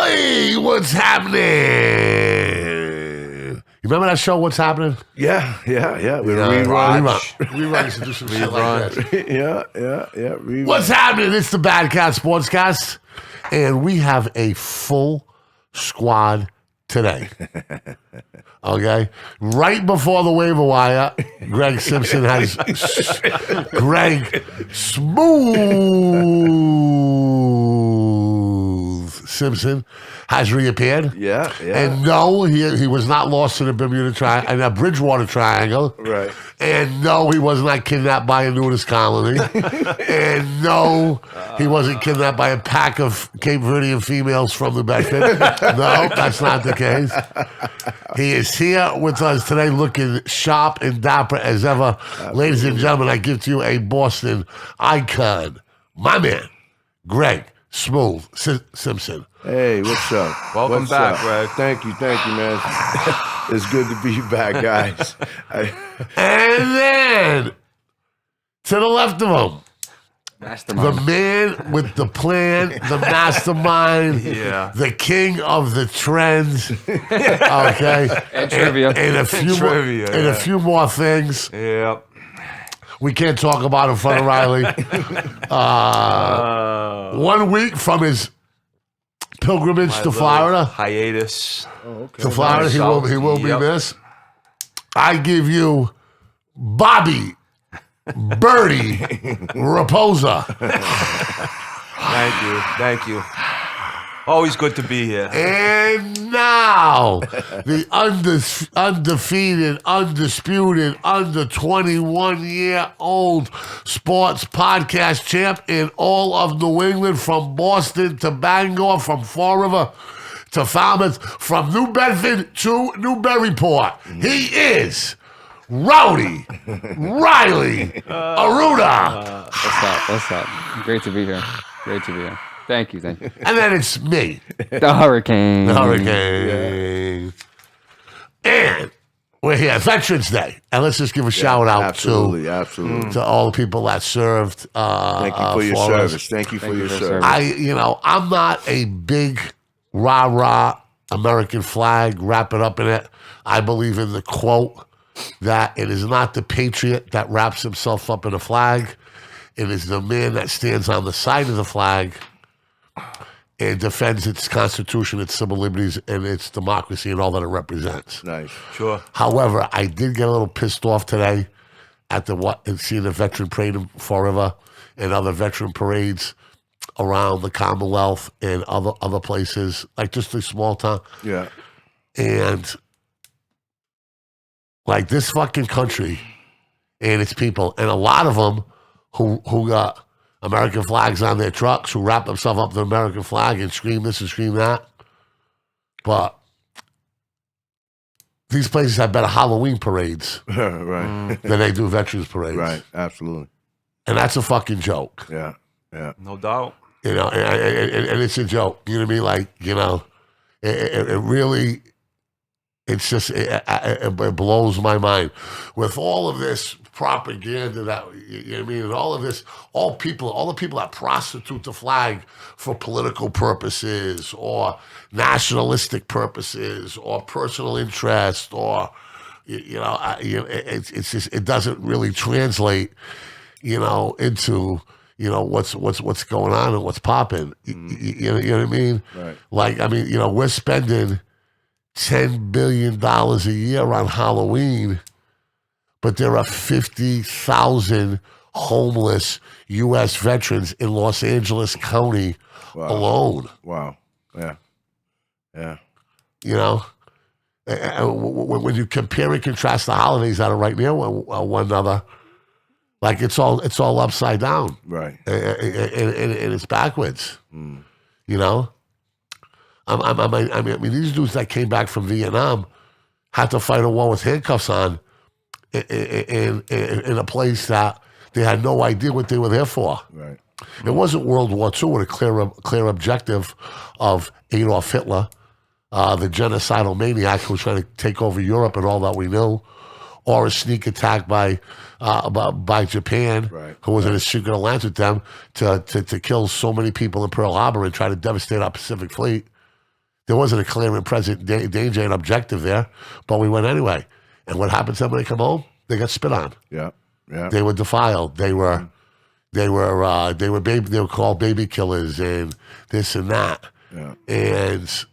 Hey, what's happening? You remember that show, What's Happening? Yeah. We Reruns to do some shit like that. Yeah. What's happening? It's the BadCatz Sportscast, and we have a full squad today. Okay? Right before the waiver wire, Greg Simpson has... Greg Smooth Simpson has reappeared. Yeah. And no, he was not lost in the Bermuda Triangle, and a Bridgewater Triangle. Right. And no, he was not kidnapped by a nudist colony. And no, he wasn't kidnapped by a pack of Cape Verdean females from the Bedford. No, that's not the case. He is here with us today looking sharp and dapper as ever. Absolutely. Ladies and gentlemen, I give to you a Boston icon, my man, Greg Smooth Simpson. Hey, what's up? Welcome back, Greg. Thank you, man. It's good to be back, guys. And then, to the left of him, Mastermind. the man with the plan, the mastermind, the king of the trends, okay? And trivia. And a few more things. Yep. We can't talk about in front of Riley. 1 week from his pilgrimage to Florida. Hiatus. To Florida, he will be missed. I give you Bobby Birdie Raposa. Thank you. Always good to be here. And now, the undefeated, undisputed, under 21-year-old sports podcast champ in all of New England, from Boston to Bangor, from Fall River to Falmouth, from New Bedford to Newburyport. He is Rowdy Riley Arruda. What's up? Great to be here. Thank you. And then it's me, The Hurricane. Yeah. And we're here, Veterans Day. And let's just give a shout out absolutely. to all the people that served. Thank you for your service. Thank you for your service. I'm not a big rah-rah American flag, wrap it up in it. I believe in the quote that it is not the patriot that wraps himself up in a flag. It is the man that stands on the side of the flag and defends its constitution, its civil liberties, and its democracy and all that it represents. Nice. Sure. However, I did get a little pissed off today at seeing the veteran parade in Fall River and other veteran parades around the Commonwealth and other places, like just a small town. Yeah. And like this fucking country and its people, and a lot of them who got American flags on their trucks, who wrap themselves up in the American flag and scream this and scream that. But these places have better Halloween parades Right. than they do veterans parades. Right. Absolutely. And that's a fucking joke. Yeah. No doubt. You know, and it's a joke. You know what I mean? Like, you know, it really, it's just, it blows my mind. With all of this propaganda that, you know what I mean, and all of this, all the people that prostitute the flag for political purposes or nationalistic purposes or personal interest or, it's just, it doesn't really translate, into, what's going on and what's popping. You know what I mean? Right. Like, I mean, we're spending $10 billion a year on Halloween, but there are 50,000 homeless U.S. veterans in Los Angeles County alone. Wow. Yeah. When you compare and contrast the holidays that are right near one another, like it's all upside down. Right. And it's backwards. I mean, these dudes that came back from Vietnam had to fight a war with handcuffs on in a place that they had no idea what they were there for. Right. It wasn't World War II with a clear objective of Adolf Hitler, the genocidal maniac who was trying to take over Europe and all that we knew, or a sneak attack by Japan, who was in a secret alliance with them to kill so many people in Pearl Harbor and try to devastate our Pacific Fleet. There wasn't a clear and present danger and objective there, but we went anyway. And what happened to them when they come home? They got spit on. Yeah. Yeah. They were defiled. They were called baby killers and this and that. Yeah. And it's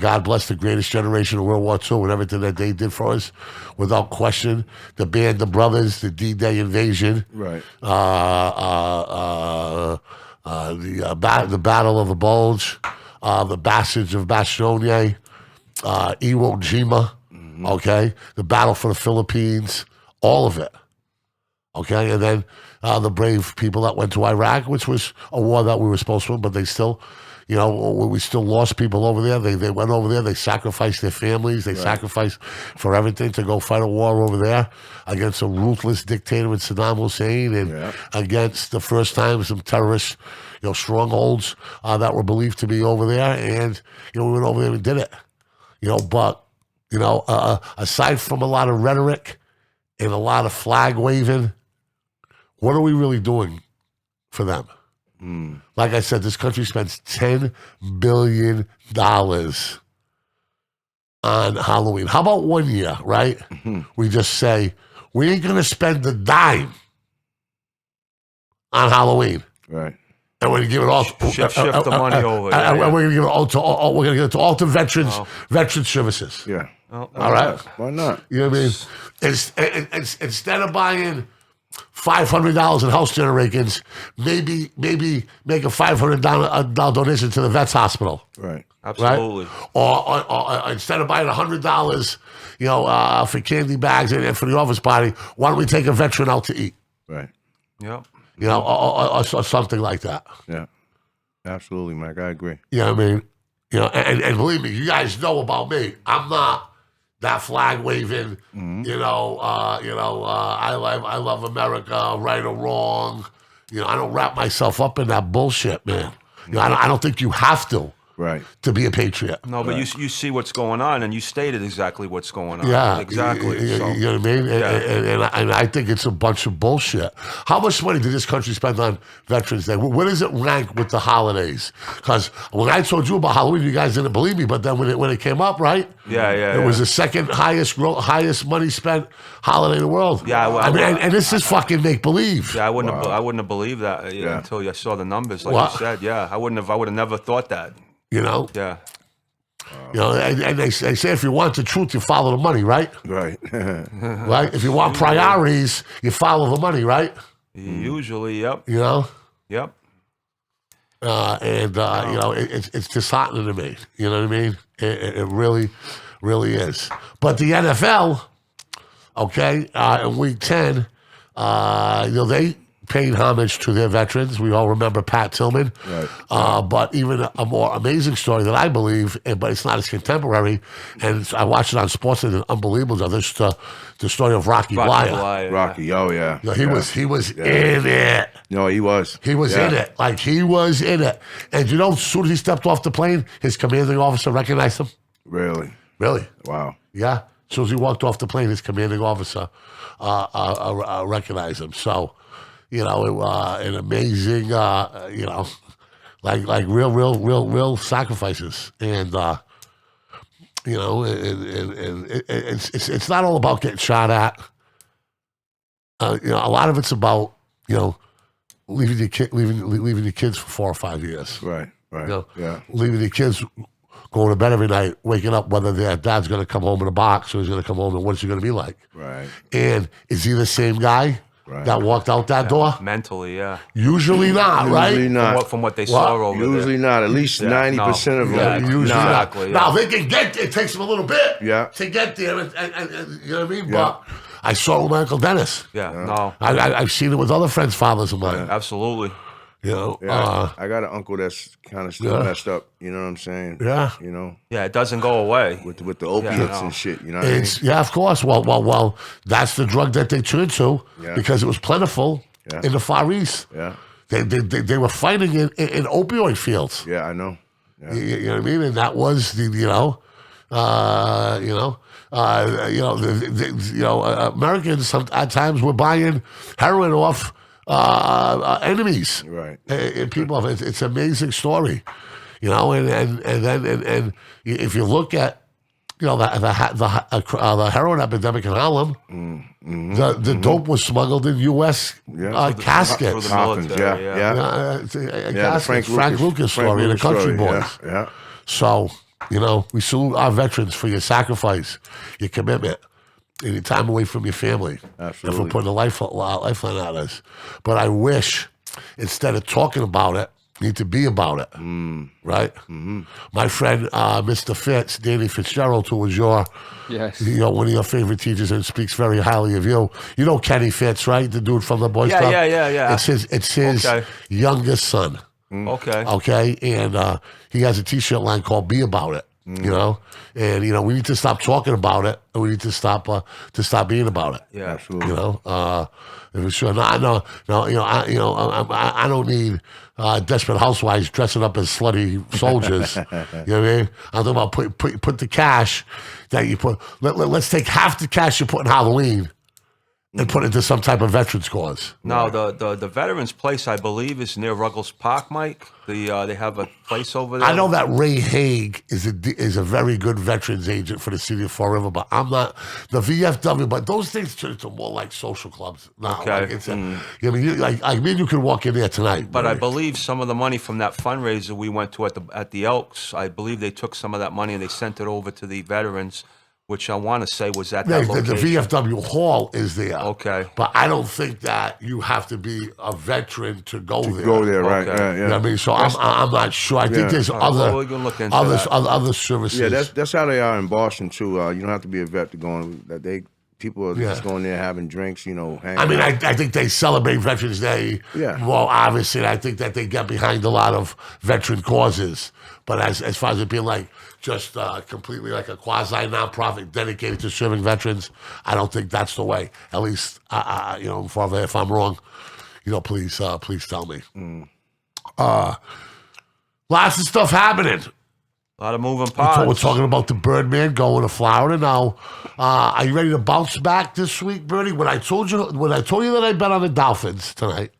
God bless the greatest generation of World War II and everything that they did for us, without question. The Band of Brothers, the D-Day invasion, Right. The Battle of the Bulge, the Passage of Bastogne, Iwo Jima, okay, the Battle for the Philippines, all of it, okay, and then the brave people that went to Iraq, which was a war that we were supposed to win, but they still, we still lost people over there. They went over there, they sacrificed their families, they sacrificed for everything to go fight a war over there against a ruthless dictator in Saddam Hussein and against the first time some terrorist, strongholds that were believed to be over there, and we went over there and did it. But aside from a lot of rhetoric and a lot of flag waving, what are we really doing for them? Like I said, this country spends $10 billion on Halloween. How about 1 year, right? We just say, we ain't going to spend a dime on Halloween. Right. And we're going to give it all. Shift the money over. And we're going to give it all to all to veterans, veteran services. Yeah. All right. Why not? You know what I mean? Instead of buying $500 in house generations, maybe make a $500 donation to the vets hospital. Right. Absolutely. Right? Or instead of buying $100, for candy bags and for the office party, why don't we take a veteran out to eat? Right. Yep. Or something like that. Yeah. Absolutely, Mike. I agree. You know what I mean? And believe me, you guys know about me. I'm not that flag waving. I love America, right or wrong. I don't wrap myself up in that bullshit, man. I don't think you have to. Right. To be a patriot. No, but you see what's going on, and you stated exactly what's going on. Yeah, exactly. You know what I mean? And I think it's a bunch of bullshit. How much money did this country spend on Veterans Day? Where does it rank with the holidays? Because when I told you about Halloween, you guys didn't believe me. But then when it came up, right? Yeah. It was the second highest money spent holiday in the world. Yeah, and this is fucking make believe. Yeah, I wouldn't have believed that until I saw the numbers, like you said. Yeah, I would have never thought that. Yeah. And they say if you want the truth, you follow the money, right? Right. Right? If you want priorities, you follow the money, right? Usually, yep. Yep. It's disheartening to me. You know what I mean? It really, really is. But the NFL, in Week 10, they paid homage to their veterans. We all remember Pat Tillman. Right. But even a more amazing story that I believe, but it's not as contemporary, and I watched it on Sports and Unbelievable, this the story of Rocky Bleier. Rocky, oh yeah. He was in it. No, he was. He was in it. Like, he was in it. And as soon as he stepped off the plane, his commanding officer recognized him. Really? Yeah. Wow. As soon as he walked off the plane, his commanding officer recognized him. So, an amazing, like real sacrifices. And, it's not all about getting shot at. A lot of it's about, leaving your kids for 4 or 5 years. Right. Leaving your kids going to bed every night, waking up whether their dad's going to come home in a box or he's going to come home and what's he going to be like. Right. And is he the same guy that walked out that door? Mentally, yeah. Usually not, right? Usually not. From what they saw over there. Usually not. At least 90% of them. Yeah, usually not. Exactly, Now, they can get there. It takes them a little bit to get there. And you know what I mean? But I saw it with my Uncle Dennis. No. I've seen it with other friends, fathers of mine. Absolutely. I got an uncle that's kind of still messed up. You know what I'm saying? Yeah. Yeah, it doesn't go away. With the opiates and shit. You know what I mean? Yeah, of course. Well, that's the drug that they turned to because it was plentiful in the Far East. Yeah. They were fighting in opioid fields. Yeah, I know. Yeah. You know what I mean? And that was Americans at times were buying heroin off enemies. Right. And people, it's an amazing story, you know. And then if you look at, you know, the heroin epidemic in Harlem, the dope was smuggled in U.S. Casket. Through the military, The Frank Lucas story in the Country Boys. Yeah. So, you know, we salute our veterans for your sacrifice, your commitment, and your time away from your family. Absolutely. And for putting a lifeline out us. But I wish, instead of talking about it, you need to be about it, right? Mm-hmm. My friend, Mr. Fitz, Danny Fitzgerald, who was one of your favorite teachers and speaks very highly of you. You know Kenny Fitz, right? The dude from the Boys Club? Yeah. It's his youngest son. Okay, and he has a T-shirt line called "Be About It." You know, and you know we need to stop talking about it, and we need to stop being about it. Yeah, absolutely. You know, sure. No, I don't need desperate housewives dressing up as slutty soldiers. You know what I mean? I'm talking about put the cash that you put. Let's take half the cash you put in Halloween and put it into some type of veterans cause. No, the veterans place, I believe, is near Ruggles Park, Mike. They have a place over there. I know that Ray Haig is a very good veterans agent for the city of Fall River, but I'm not the VFW. But those things turn to more like social clubs now. Okay. Like it's I mean, you can walk in there tonight. But I believe some of the money from that fundraiser we went to at the Elks, I believe they took some of that money and they sent it over to the veterans, which I want to say was at that location. The VFW hall is there. Okay. But I don't think that you have to be a veteran to go there. Go there, right? Okay. Yeah. You know what I mean? So I'm not sure. I think there's other services. Yeah, that's how they are in Boston too. You don't have to be a vet to go in. People are just going there having drinks, you know, hanging out. I mean, I think they celebrate Veterans Day. Yeah. Well, obviously, I think that they get behind a lot of veteran causes. But as far as it being like just completely like a quasi nonprofit dedicated to serving veterans, I don't think that's the way. At least, you know, Father, if I'm wrong, you know, please tell me. Lots of stuff happening. A lot of moving parts. We're talking about the Birdman going to Florida now. Are you ready to bounce back this week, Birdie? When I told you that I bet on the Dolphins tonight,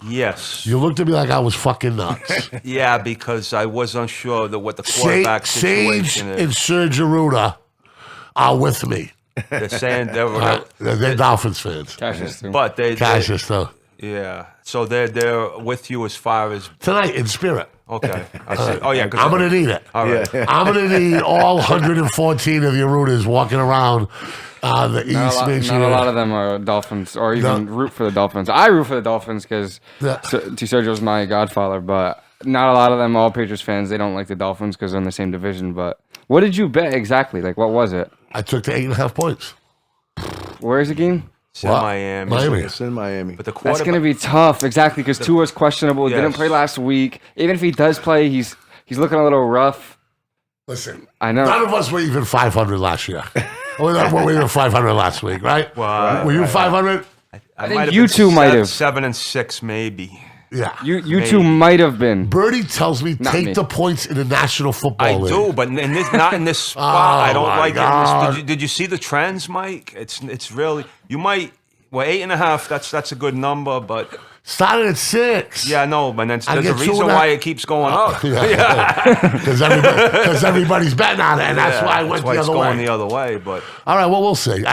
yes, you looked at me like I was fucking nuts. Yeah, because I was unsure what the quarterback situation is. And Serge Arruda are with me. They're saying they're Dolphins fans. Cassius too. But Cassius though. Yeah, so they're with you as far as tonight in spirit. Okay, I see. Oh yeah, I'm gonna need it. All right, I'm gonna need all 114 of the Arrudas walking around the East Michigan. Not a lot of them are Dolphins, or even root for the Dolphins. I root for the Dolphins because Sergio's my godfather, but not a lot of them, all Patriots fans, they don't like the Dolphins because they're in the same division. But what did you bet exactly? Like, what was it? I took the 8.5 points. Where is the game? It's in Miami. It's in Miami. But the That's going to be tough, exactly, because Tua's questionable. Didn't play last week. Even if he does play, he's looking a little rough. Listen, I know. None of us were even 500 last year. We were 500 last week, right? Well, were you 500? I think you two might have 7 and 6, maybe. Yeah. You two might have been. Birdie tells me take the points in the National Football League. I do, but not in this spot. I don't like God. it. Did you see the trends, Mike? It's really you might. Well, 8.5. That's a good number, but started at 6. Yeah, no, but there's a reason why it keeps going up. Because everybody's betting on it, and that's why I went the other way. Going the other way, but all right. Well, we'll see.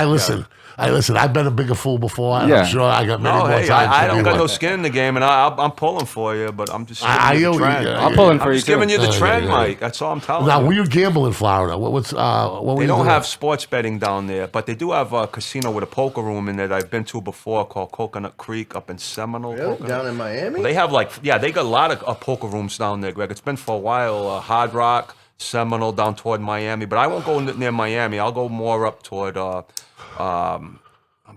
I've been a bigger fool before. I'm sure I got many more times. I don't got no skin in the game, and I'm pulling for you, but I'm just giving you the trend. I'm pulling for you, just giving you the trend, Mike. That's all I'm telling you. Now, where you gamble in Florida? What they don't have sports betting down there, but they do have a casino with a poker room in there that I've been to before called Coconut Creek up in Seminole. Really? Down in Miami? Well, they have they got a lot of poker rooms down there, Greg. It's been for a while. Hard Rock, Seminole, down toward Miami, but I won't go near Miami. I'll go more up toward. I'm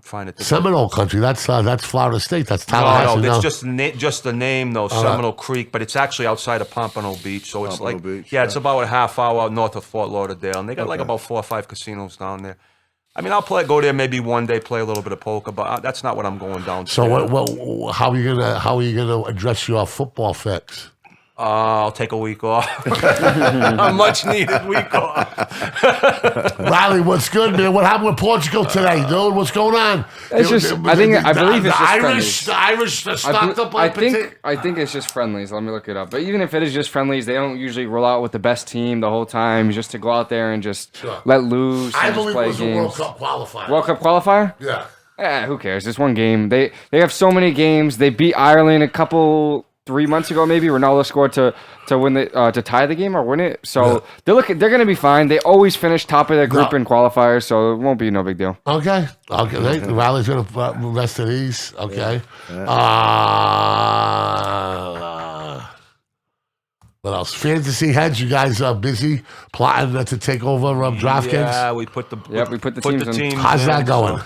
trying to think. Seminole country. That's Florida State. That's Tallahassee. No, it's just the name though, Seminole Creek, but it's actually outside of Pompano Beach. So it's it's about a half hour out north of Fort Lauderdale, and they got like about 4 or 5 casinos down there. I mean, I'll go there maybe one day, play a little bit of poker, but that's not what I'm going down to. So how are you gonna address your football fix? I'll take a week off. A much needed week off. Riley, what's good, man? What happened with Portugal today, dude? What's going on? It's just, I believe it's just friendlies. The Irish are stocked up like I think it's just friendlies. Let me look it up. But even if it is just friendlies, they don't usually roll out with the best team the whole time, just to go out there and just let loose. I and just believe play it was games. a World Cup qualifier. World Cup qualifier? Yeah. Who cares? It's one game. They have so many games. They beat Ireland 3 months ago, maybe. Ronaldo scored to win to tie the game or win it. So they're going to be fine. They always finish top of their group in qualifiers, so it won't be no big deal. Okay. Riley's going to rest at ease. Okay. What else? Fantasy heads. You guys are busy plotting to take over DraftKings. Yeah, we put the teams in. How's that going?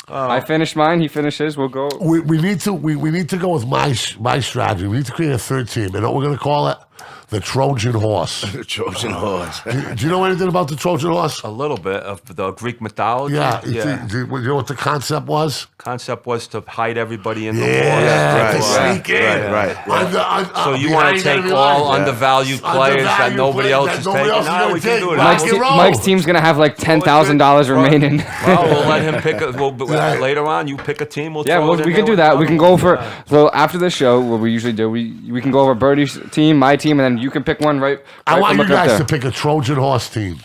I finished mine. He finished his. We'll go. We need to go with my strategy. We need to create a third team. You know what we're going to call it? The Trojan Horse. The Trojan Horse. Do you know anything about the Trojan Horse? A little bit of the Greek mythology. Yeah. Do you know what the concept was? Concept was to hide everybody in the war. Yeah, to sneak in. Right. So you want to take all undervalued players that nobody else is taking? No, we can do it. Mike's team's going to have like $10,000 remaining. Well, we'll let him pick later on. You pick a team. We can do that. We can go over. So after the show, what we usually do, we can go over Birdie's team, my team, and then you can pick one. I want you guys to pick a Trojan Horse team.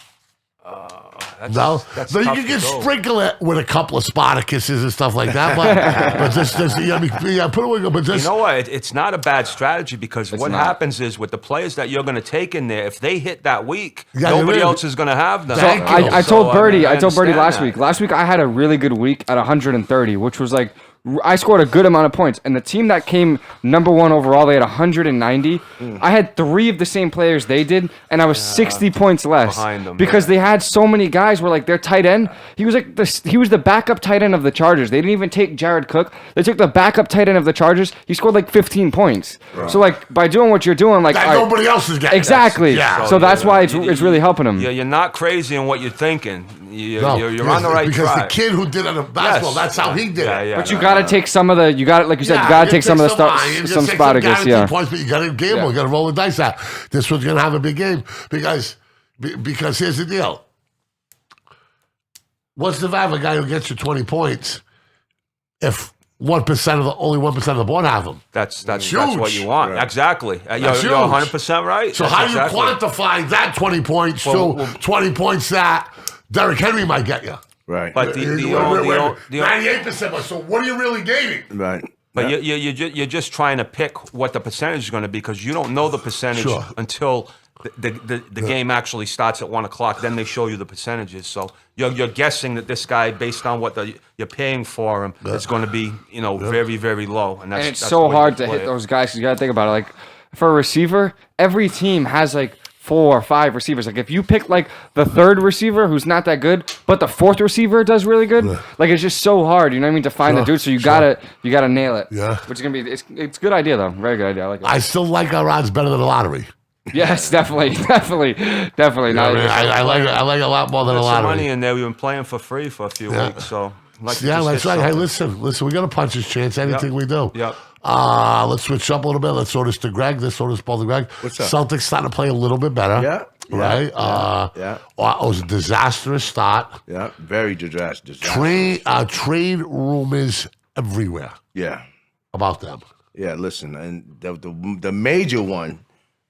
So you can just sprinkle it with a couple of Spartacuses and stuff like that. But just put it. But just, you know what? It's not a bad strategy because what happens is with the players that you're going to take in there, if they hit that week, nobody else is going to have them. So I told Birdie last week. Last week I had a really good week at 130, which was like. I scored a good amount of points, and the team that came number one overall, they had 190. I had 3 of the same players they did, and I was 60 points less behind them, because they had so many guys where like their tight end. He was the backup tight end of the Chargers. They didn't even take Jared Cook. They took the backup tight end of the Chargers. He scored like 15 points. Right. So like by doing what you're doing, like nobody else is getting exactly. Yeah. So that's why it's really helping him. You're not crazy in what you're thinking. You're on the right because track. The kid who did it in basketball, that's how he did it. But you got to take some of the. You got like you said. You got to take some of the some Spartacus. Yeah. Points, but you got to gamble. You got to roll the dice out. This one's going to have a big game because here's the deal. What's the value of a guy who gets you 20 points if only 1% of the board have them? That's what you want. Right. Exactly. You're 100% right. So how do you quantify that 20 points to 20 points that Derrick Henry might get you? Right. But the 98%. So what are you really gaining? Right. But you're just trying to pick what the percentage is going to be because you don't know the percentage until the game actually starts at 1 o'clock. Then they show you the percentages. So you're guessing that this guy, based on what you're paying for him, is going to be very, very low. And that's so hard to hit those guys. You got to think about it. Like for a receiver, every team has like 4 or 5 receivers. Like if you pick like the 3rd receiver who's not that good, but the 4th receiver does really good, like it's just so hard. You know what I mean? To find the dude. So you gotta nail it. Yeah. Which is gonna be it's a good idea though. Very good idea. I like it. I still like our odds better than the lottery. Yes, definitely. I like it a lot more than a lottery. Money in there. We've been playing for free for a few weeks, so. That's right. Hey, listen. We got a puncher's chance. Anything we do. Yep. Let's switch up a little bit. Let's throw this to Greg. Let's throw this ball to Greg. What's up? Celtics starting to play a little bit better. Yeah. Right? It was a disastrous start. Yeah. Very disastrous. Trade rumors everywhere. Yeah. About them. Yeah, listen. And the major one,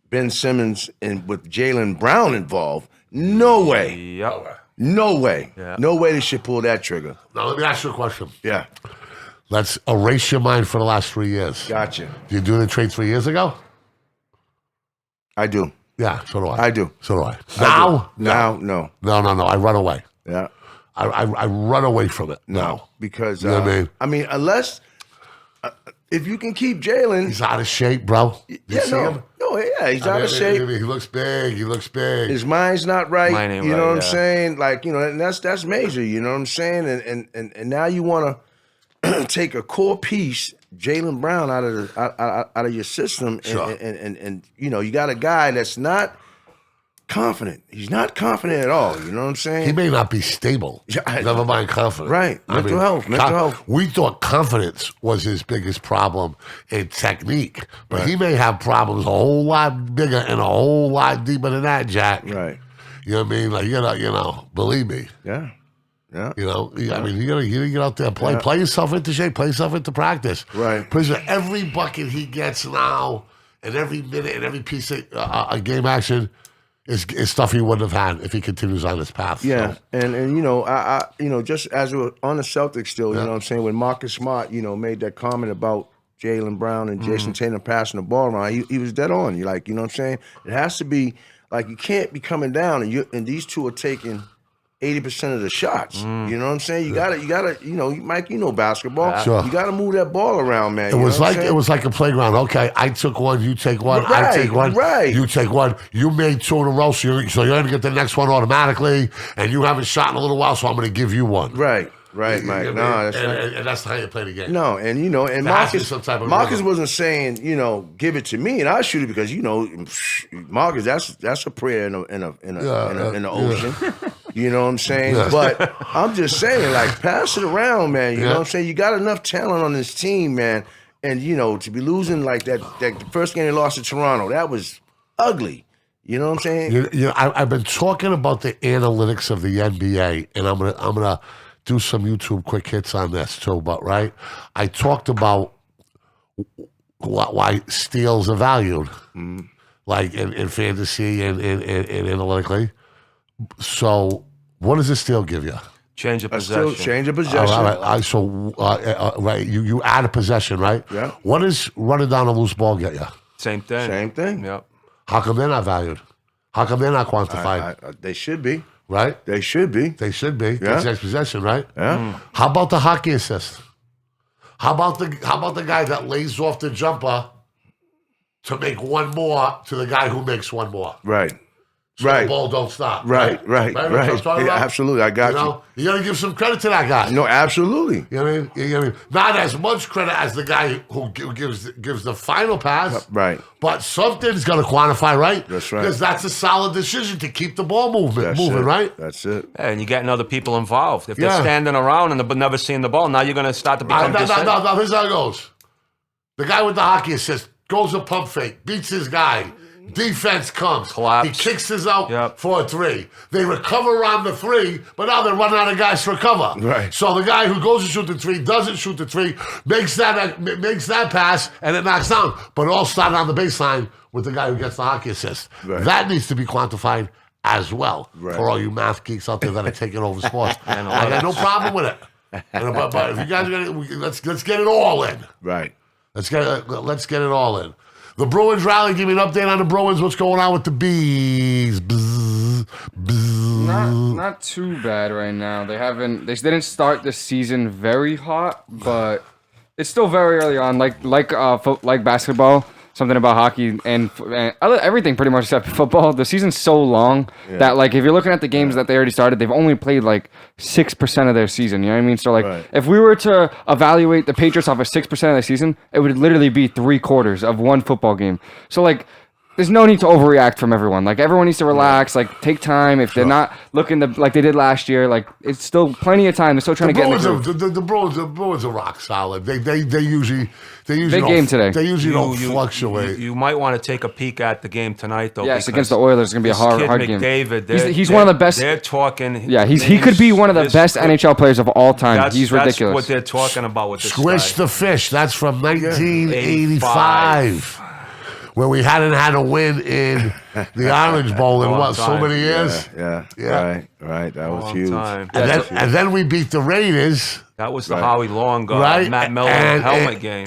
Ben Simmons and with Jaylen Brown involved, no way. Yep. No way. Yeah. No way they should pull that trigger. Now, let me ask you a question. Yeah. Let's erase your mind for the last 3 years. Gotcha. Did you do the trade 3 years ago? I do. Yeah, so do I. I do. So do I. Now? Now, no. No. I run away. Yeah. I run away from it. No. Because, you know what I mean? unless, if you can keep Jaylen. He's out of shape, bro. You see him? No, yeah, he's out of shape. He looks big. His mind's not right. Mine ain't you know right, what I'm saying? Like, and that's major. You know what I'm saying? And now you want to take a core piece, Jaylen Brown, out of your system, and you got a guy that's not confident. He's not confident at all. You know what I'm saying? He may not be stable. Never mind confident. Right. Mental health. We thought confidence was his biggest problem in technique, but he may have problems a whole lot bigger and a whole lot deeper than that, Jack. Right. You know what I mean? Like, you know, believe me. Yeah. Yeah. You know, I mean, you gotta get out there and play yourself into shape, play yourself into practice. Right. Because every bucket he gets now, and every minute and every piece of game action is stuff he wouldn't have had if he continues on this path. Yeah, so. and you know, I you know, just as we're on the Celtics still, you know what I'm saying, when Marcus Smart, you know, made that comment about Jaylen Brown and Jason Tatum passing the ball around, he was dead on. You like, you know what I'm saying? It has to be like you can't be coming down and these two are taking 80% of the shots. You know what I'm saying? You gotta, you know, Mike, you know basketball. Sure. You gotta move that ball around, man. It was like a playground. Okay, I took one, you take one, Right, I take one, right. you take one. You made two in a row, so you're going to get the next one automatically, and you haven't shot in a little while, so I'm going to give you one. Right, Mike. No, that's right. And that's how you play the game. No, and you know, and There has to be Marcus, some type of Marcus rhythm. wasn't saying, you know, give it to me and I'll shoot it because you know, Marcus, that's a prayer in the ocean. You know what I'm saying? Yeah. But I'm just saying, like, pass it around, man. You know what I'm saying? You got enough talent on this team, man. And you know, to be losing like that the first game they lost to Toronto, that was ugly. You know what I'm saying? You know, I've been talking about the analytics of the NBA, and I'm gonna do some YouTube quick hits on this too. But right, I talked about why steals are valued, like in fantasy and analytically. So, what does a steal give you? Change of possession. Change of possession. All right. So, right, you add a possession, right? Yeah. What does running down a loose ball get you? Same thing. Same thing. Yep. How come they're not valued? How come they're not quantified? They should be. Right? They should be. They should be. Yeah. That's next possession, right? Yeah. How about the hockey assist? How about the guy that lays off the jumper to make one more to the guy who makes one more? Right. So the ball don't stop. Right. What I'm talking Yeah, about? absolutely. I got you. You got to give some credit to that guy. No, absolutely. You know what I mean? You know what I mean? Not as much credit as the guy who gives the final pass. Right. But something's going to quantify, right? That's right. Because that's a solid decision to keep the ball moving, It. right? That's it. And you're getting other people involved. If they're Yeah. standing around and but never seeing the ball, now you're going to start to become No, disabled. here's how it goes. The guy with the hockey assist goes a pump fake, beats his guy. Defense comes. Collapse. He kicks his out Yep. for a three. They recover on the three, but now they're running out of guys for cover. Right. So the guy who goes to shoot the three doesn't shoot the three, makes that pass, and it knocks down. But it all started on the baseline with the guy who gets the hockey assist. Right. That needs to be quantified as well Right. for all you math geeks out there that are taking over sports. I got no problem with it. But if you guys are gonna, let's get it all in. Right. Let's get it all in. The Bruins rally. Give me an update on the Bruins. What's going on with the bees? Bzz, bzz. Not too bad right now. They didn't start the season very hot, but it's still very early on. Like basketball, something about hockey and everything pretty much except football. The season's so long that like if you're looking at the games that they already started, they've only played like 6% of their season. You know what I mean? So like if we were to evaluate the Patriots off of 6% of their season, it would literally be 3/4 of one football game. So like there's no need to overreact from everyone. Like everyone needs to relax, like take time. If they're not looking like they did last year, like it's still plenty of time. They're still trying to get in the groove. The Bruins are rock solid. They usually Big don't, game today. They usually don't fluctuate. You might want to take a peek at the game tonight, though. Yes, against the Oilers, it's gonna be a hard game. McDavid, He's one of the best. They're talking. Yeah, he could be one of the best NHL players of all time. He's ridiculous. That's what they're talking about with this Squish guy. the Fish. That's from 1985. Where we hadn't had a win in the Orange Bowl in what, so many years? Yeah. Right. That was Long huge. time. And then we beat the Raiders, That was the Howie Long right? Matt Miller helmet game.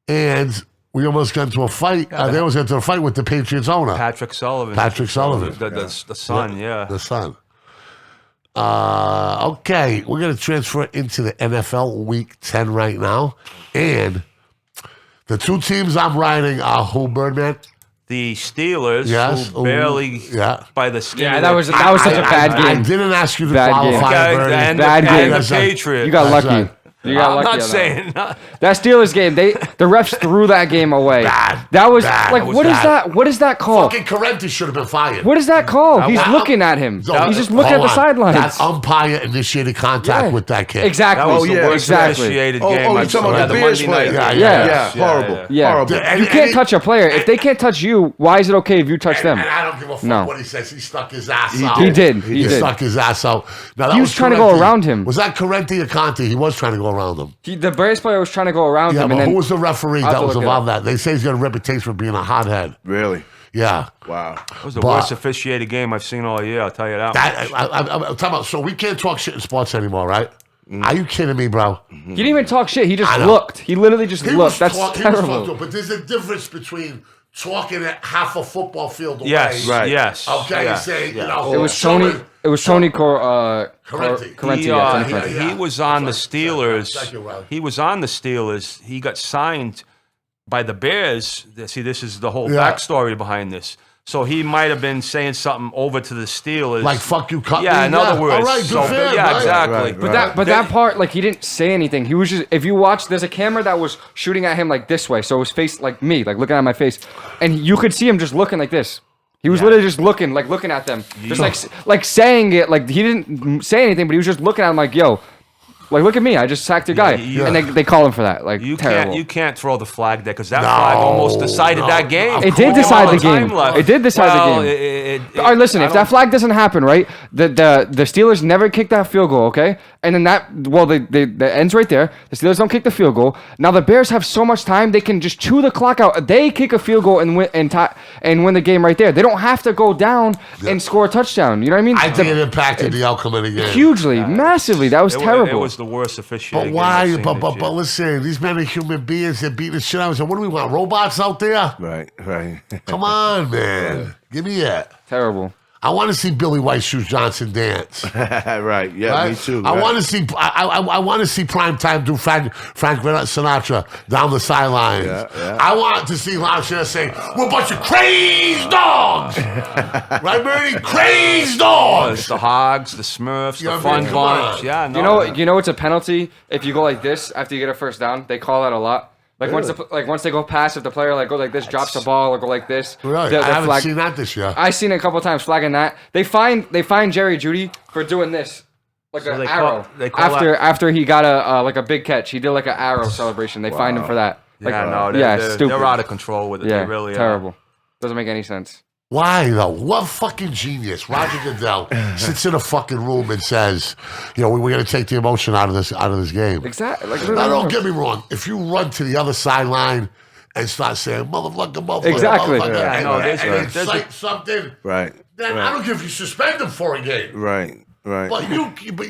And we almost got into a fight. They almost got into a fight with the Patriots owner, Patrick Sullivan. The son, yeah. the son. Okay, we're going to transfer into the NFL Week 10 right now. And the two teams I'm riding are who, Birdman? The Steelers, Yes. who barely by the skin. Yeah, of that was such a bad I game. didn't ask you to Bad game. qualify, Okay, Birdie. and Bad the game. Patriots. You got That's lucky. right. You got I'm lucky not on saying. that Steelers game. The refs threw that game away. Bad. That was Bad. like, That was what is bad. that? What is that called? Fucking Correnti should have been fired. What is that called? He's was- looking at him. No, He's just looking at hold the on. sidelines. That umpire initiated contact with that kid. Exactly. That was the worst exactly. officiated Oh, game. you're I've talking seen. about the Monday Bears night player. game. Yeah. Horrible. Yeah. Horrible. And- You can't and- touch a player. If they can't touch you, why is it okay if you touch them? And I don't give a fuck No. what he says. He stuck his ass out. He did. He did. stuck his ass out. Now, that He was trying to go Correnti. around him. Was that Correnti or Conti? He was trying to go around him. The Bears player was trying to go around Yeah, him. but And then, who was the referee I'll have that to was look it involved in up. that? They say he's got a reputation for being a hothead. Really? Yeah. Wow. It was the But- worst officiated game I've seen all year. I'll tell you that. I'm talking about, so we can't talk shit in sports anymore, right? Are you kidding me, bro? he didn't even talk shit. He just I know. looked. He literally just He looked. That's he was terrible. talking, but there's a difference between talking at half a football field away. Yes. Right. Yes. Okay, Yeah. saying, you Yeah. know. It was showing- Tony. It was Tony Correnti. Correnti. He, Yeah, Tony Correnti. yeah. he was on the Thank Steelers. you, Rowdy. He was on the Steelers. He got signed by the Bears. See, this is the whole Yeah. backstory behind this. So he might have been saying something over to the Steelers. Like, fuck you, cut me. Yeah, in other words. All right, good So, for him, yeah, right? exactly. Right, But right. that part, like, he didn't say anything. He was just, if you watch, there's a camera that was shooting at him like this way, so his face like me, like looking at my face, and you could see him just looking like this. He was literally just looking, like looking at them, just like saying it, like he didn't say anything, but he was just looking at him like, yo, like look at me, I just sacked your guy, and they call him for that, like terrible. You can't throw the flag there because that flag almost decided that game. It did With decide all the game. time left. It did decide the game. It, All right, listen. If that flag doesn't happen, right, the Steelers never kick that field goal, okay? And then the ends right there. The Steelers don't kick the field goal. Now the Bears have so much time; they can just chew the clock out. They kick a field goal and win the game right there. They don't have to go down and score a touchdown. You know what I mean? I think it impacted the outcome of the game. Hugely, massively. That was terrible. It was the worst officiating. But game why? I've seen But this year. listen, these men are human beings. They're beating the shit out of us. What do we want? Robots out there? Right. Right. Come on, man. Give me it. Terrible. I want to see Billy White Shoes Johnson dance. Right. Yeah. Right? Me too. I right. want to see. I want to see primetime do Frank Sinatra down the sideline. Yeah. I want to see Lon Chanel say, "We're a bunch of crazed dogs." Right, Birdie? Crazed dogs. It's the Hogs, the Smurfs, Yeah, the Fun man, come Bunch. on. Yeah, no. You know it's a penalty if you go like this after you get a first down. They call that a lot. Like once they go past, if the player like go like this, drops the ball, or go like this. Right. the I haven't flag- seen that this year. I seen it a couple times flagging that. They find Jerry Jeudy for doing this, like So an they arrow. call after he got a big catch, he did like an arrow celebration. They fined him for that. Like, stupid. They're out of control with it. Yeah, They really terrible. Doesn't make any sense. Why though? What fucking genius? Roger Goodell sits in a fucking room and says, "You know, we're going to take the emotion out of this game." Exactly. Like, Now, don't get me wrong. If you run to the other sideline and start saying "motherfucker," Exactly. motherfucker," Yeah, and, no, there's and a- incite there's a- something, Right. then I don't care if you suspend them for a game. Right. Right. But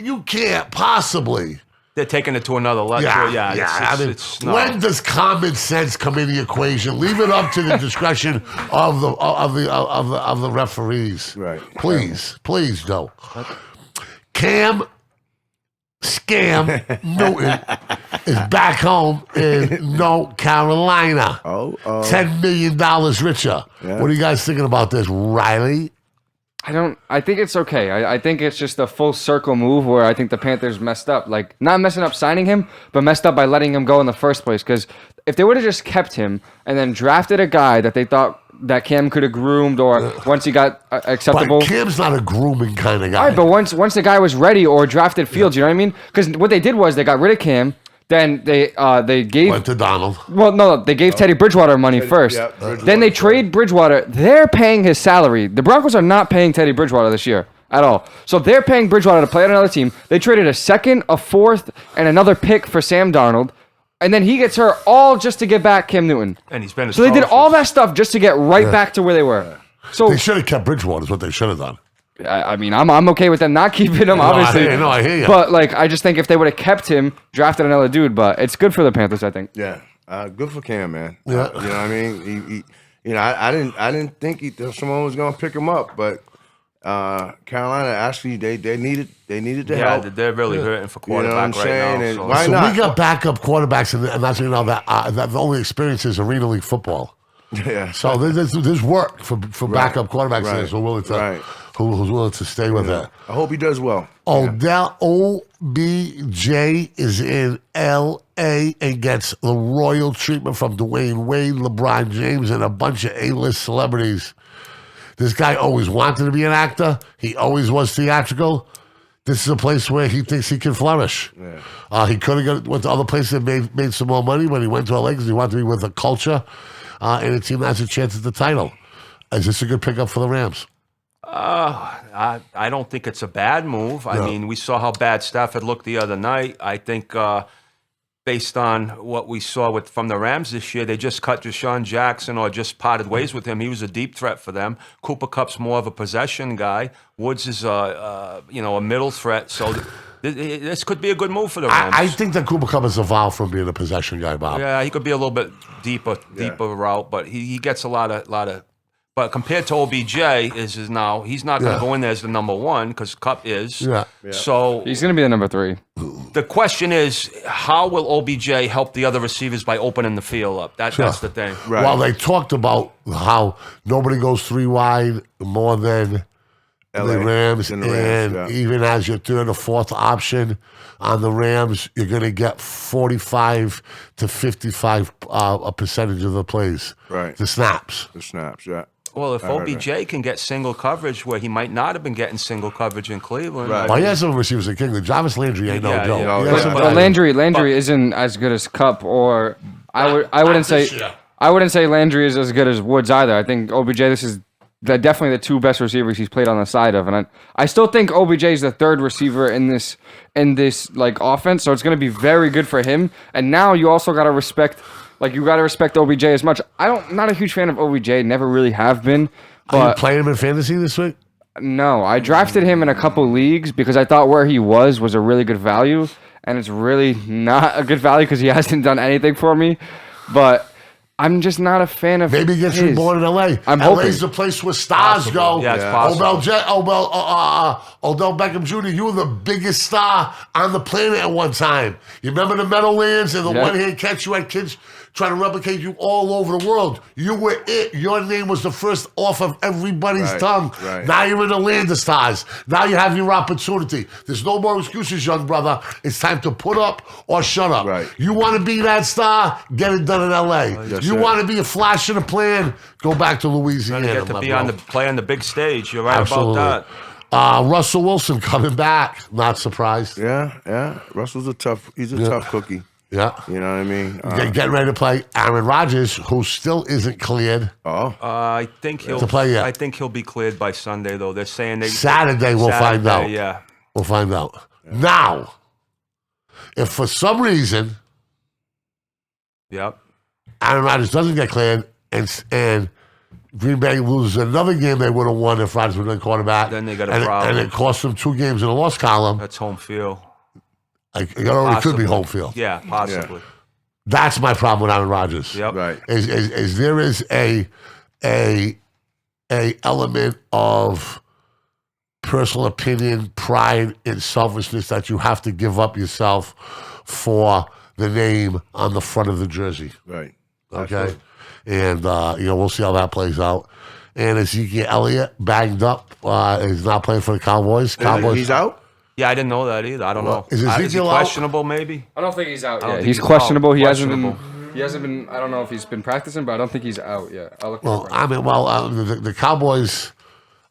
you can't possibly. They're taking it to another level. It's no. When does common sense come in the equation? Leave it up to the discretion of the referees. Right. Please, though. Cam Scam Newton is back home in North Carolina. $10 million richer. Yeah. What are you guys thinking about this, Riley? I think it's okay. I think it's just a full circle move where I think the Panthers messed up. Like, not messing up signing him, but messed up by letting him go in the first place. Because if they would have just kept him and then drafted a guy that they thought that Cam could have groomed, or once he got acceptable. But Cam's not a grooming kind of guy. All right, but once the guy was ready or drafted Fields, you know what I mean? Because what they did was they got rid of Cam. Then they gave Went to Donald. Well, no, they gave Teddy Bridgewater money first. yeah, Bridgewater. Then they trade Bridgewater. They're paying his salary. The Broncos are not paying Teddy Bridgewater this year at all. So they're paying Bridgewater to play on another team. They traded a second, a fourth, and another pick for Sam Darnold. And then he gets hurt all just to get back Cam Newton. And he's been So they did all that stuff just to get right back to where they were. So They should have kept Bridgewater is what they should have done. I mean, I'm okay with them not keeping him, obviously. I hear you. But like, I just think if they would have kept him, drafted another dude. But it's good for the Panthers, I think. Yeah, good for Cam, man. Yeah. You know what I mean. I didn't think someone was gonna pick him up, but Carolina actually they needed the help. they're really hurting for You know what quarterback I'm saying? right now. And So. why So not? we got backup quarterbacks, and that's you know that the only experience is Arena League football. Yeah. So there's work for backup quarterbacks Right. there. So willing to Right. who's willing to stay with it. I hope he does well. OBJ is in L.A. and gets the royal treatment from Dwayne Wade, LeBron James, and a bunch of A-list celebrities. This guy always wanted to be an actor. He always was theatrical. This is a place where he thinks he can flourish. Yeah. He could have went to other places and made some more money, but he went to LA because he wanted to be with a culture and a team that has a chance at the title. Is this a good pickup for the Rams? I don't think it's a bad move. I mean, we saw how bad Stafford looked the other night. I think based on what we saw from the Rams this year, they just cut Deshaun Jackson or just parted ways with him. He was a deep threat for them. Cooper Kupp's more of a possession guy. Woods is a middle threat. So this could be a good move for the Rams. I think that Cooper Kupp has evolved from being a possession guy, Bob. Yeah, he could be a little bit deeper route, but he gets a lot of. But compared to OBJ, he's not going to go in there as the number one because Kupp is. Yeah. So He's going to be the number 3. the question is, how will OBJ help the other receivers by opening the field up? That's the thing. Right. Well, they talked about how nobody goes 3 wide more than the Rams, and even as your third or fourth option on the Rams, you're going to get 45 to 55 a percentage of the plays. Right. The snaps. Yeah. Well, if OBJ can get single coverage where he might not have been getting single coverage in Cleveland. Right. Well, he has some receivers in Kingdom. Jarvis Landry ain't no joke. yeah. He has some But guys- Landry isn't as good as Kupp, or I wouldn't say Landry is as good as Woods either. I think OBJ, this is definitely the 2 best receivers he's played on the side of, and I still think OBJ is the 3rd receiver in this like offense. So it's going to be very good for him. And now you also got to respect. Like, you got to respect OBJ as much. I'm not a huge fan of OBJ, never really have been. Are you But playing him in fantasy this week? no, I drafted him in a couple leagues because I thought where he was a really good value. And it's really not a good value because he hasn't done anything for me. But I'm just not a fan of Maybe he gets his. reborn in L.A. I'm LA's hoping. the place where stars go. Yeah, it's possible. Odell Beckham Jr., you were the biggest star on the planet at one time. You remember the Meadowlands and the one-hand catch? You had kids trying to replicate you all over the world. You were it. Your name was the first off of everybody's tongue. Right. Now you're in the land of stars. Now you have your opportunity. There's no more excuses, young brother. It's time to put up or shut up. Right. You want to be that star? Get it done in L.A. You want to be a flash in a plan? Go back to Louisiana. Get to my be bro. play on the big stage. You're right Absolutely. about that. Russell Wilson coming back. Not surprised. Yeah. Russell's a tough cookie. Yeah. You know what I mean? Getting ready to play Aaron Rodgers, who still isn't cleared. I think he'll To play yet. I think he'll be cleared by Sunday, though. They're saying Saturday we'll find out. Yeah. We'll find out. Yeah. Now, if for some reason Yep. Aaron Rodgers doesn't get cleared and Green Bay loses another game they would have won if Rodgers would have been quarterback. Then they got a problem. And it cost them 2 games in the loss column. That's home field. It already could be home field. Yeah, possibly. That's my problem with Aaron Rodgers. Yep. Right. Is there is a element of personal opinion, pride, and selfishness that you have to give up yourself for the name on the front of the jersey. Right. Okay. And we'll see how that plays out. And Ezekiel Elliott banged up, is not playing for the Cowboys. He's out? Yeah, I didn't know that either. I don't know. Is Is he Ezekiel out? questionable, maybe? I don't think he's out don't yet. think He's he's questionable. out. He hasn't Questionable. been. I don't know if he's been practicing, but I don't think he's out yet. I'll look. Well, I mean, the Cowboys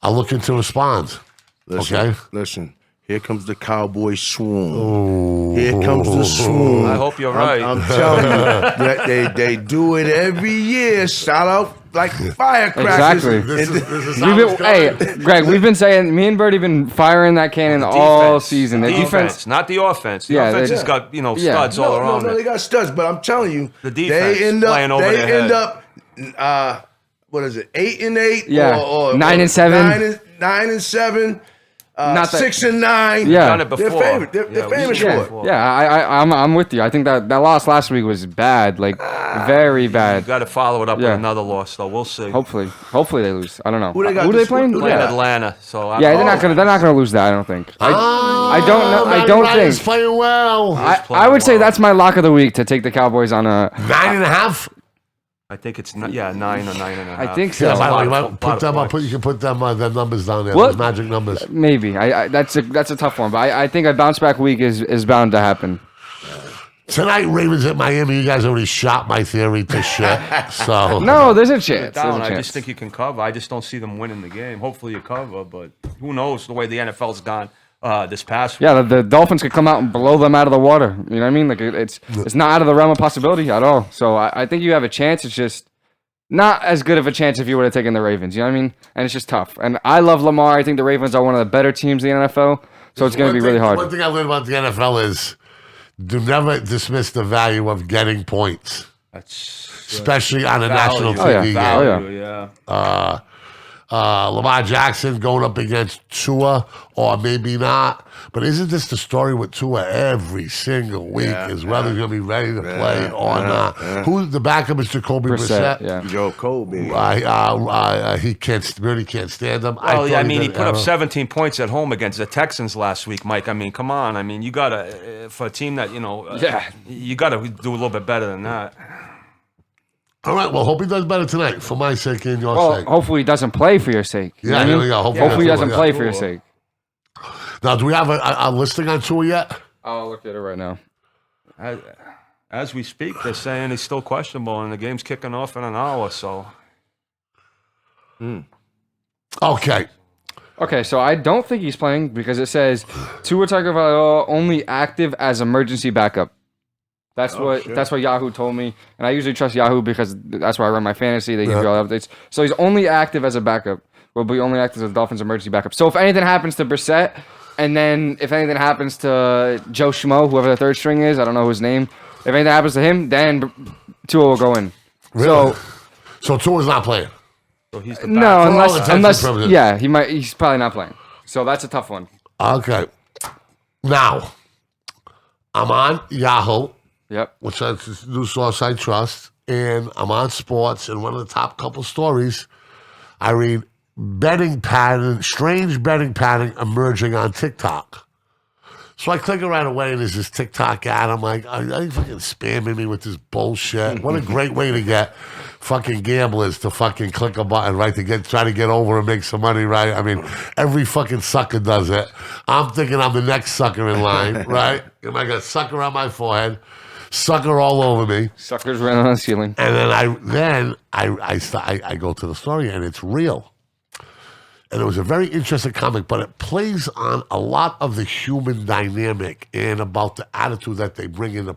are looking to respond. Listen. Here comes the Cowboy swoon. Here comes the swoon. I hope you're right. I'm telling you, they do it every year. Shout out like firecrackers. Exactly. This is how it's going. Hey, Greg, we've been saying, me and Birdie been firing that cannon all season. The defense, not the offense. The Yeah, offense they- has got studs all around No, it. they got studs, but I'm telling you, The defense they end up, playing over they their end head. up, what is it, 8-8? Yeah. or 9-7. 9-7. Not that- 6-9. Yeah. Done it before. They're famous we've done for it it. before. Yeah, I'm with you. I think that loss last week was bad, like very bad. Got to follow it up Yeah. with another loss, though. We'll see. Hopefully they lose. I don't know. Who they got Who are they this- playing? who they Playing got? Atlanta, so Yeah, they're not gonna lose that. I don't think. I don't know. I don't Rodgers think. playing well. I would say that's my lock of the week to take the Cowboys on a 9.5. I think it's 9 or 9.5. I think so. Yeah, by the way, Lot put of them up. points. You can put them their numbers down there. What? Those magic numbers. Maybe. That's a tough one, but I think a bounce back week is bound to happen. Tonight, Ravens at Miami. You guys already shot my theory to shit. So No, there's a chance. There's Down. a I chance. just think you can cover. I just don't see them winning the game. Hopefully you cover, but who knows the way the NFL's gone this past week. Yeah, the Dolphins could come out and blow them out of the water. You know what I mean? Like it's not out of the realm of possibility at all. So I think you have a chance. It's just not as good of a chance if you would have taken the Ravens. You know what I mean? And it's just tough. And I love Lamar. I think the Ravens are one of the better teams in the NFL. So it's going to be really hard. One thing I learned about the NFL is do never dismiss the value of getting points, especially on a national TV game. Yeah. Lamar Jackson going up against Tua, or maybe not. But isn't this the story with Tua every single week? Is whether he's going to be ready to play or not. Who's the backup is Jacoby Brissett. Yeah. Joe Cole, baby. He can't. Really can't stand him. Well, I mean, he put up 17 points at home against the Texans last week, Mike. I mean, come on. I mean, you gotta for a team that you gotta do a little bit better than that. All right. Well, hope he does better tonight for my sake and your Well, sake. hopefully he doesn't play for your sake. You know what I there mean? we go. Hopefully he doesn't play for your Cool. sake. Now, do we have a listing on Tua yet? I'll look at it right now. As we speak, they're saying he's still questionable, and the game's kicking off in an hour. So, Okay. Okay, so I don't think he's playing because it says Tua Tagovailoa only active as emergency backup. That's what Yahoo told me, and I usually trust Yahoo because that's where I run my fantasy. They give you all the updates. So he's only active as a backup. Will be only active as a Dolphins emergency backup. So if anything happens to Brissett, and then if anything happens to Joe Schmo, whoever the third string is, I don't know his name. If anything happens to him, then Tua will go in. Really? So Tua's not playing. so he's the No, backup. all intents and unless purposes. yeah, he's probably not playing. So that's a tough one. Okay. Now, I'm on Yahoo, Yep. which is this news source I trust, and I'm on sports, and one of the top couple stories, I read strange betting pattern emerging on TikTok. So I click it right away, and there's this TikTok ad. I'm like, are you fucking spamming me with this bullshit? What a great way to get fucking gamblers to fucking click a button, right? Try to get over and make some money, right? I mean, every fucking sucker does it. I'm thinking I'm the next sucker in line, right? And I got sucker on my forehead, sucker all over me. Suckers ran on the ceiling. And then I go to the story, and it's real. And it was a very interesting comic, but it plays on a lot of the human dynamic and about the attitude that they bring in the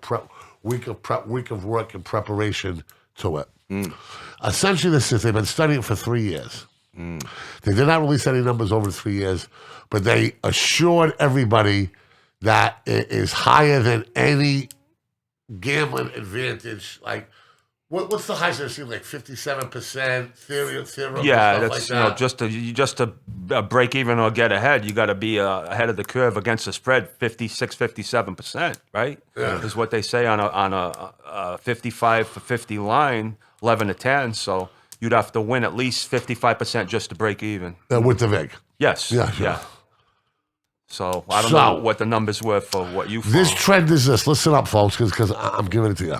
week of work and preparation to it. Essentially, this is they've been studying it for 3 years. They did not release any numbers over 3 years, but they assured everybody that it is higher than any gambling advantage. Like, what's the highest I've seen? Like 57% theorem. Yeah, stuff that's like that. just to break even or get ahead, you got to be ahead of the curve against the spread, 56, 57%, right? Yeah. Is what they say on a 55 for 50 line, 11 to 10. So you'd have to win at least 55% just to break even. With the VIG. Yes. Yeah, sure. Yeah. So I don't know what the numbers were for what you found. This trend is this. Listen up, folks, because I'm giving it to you.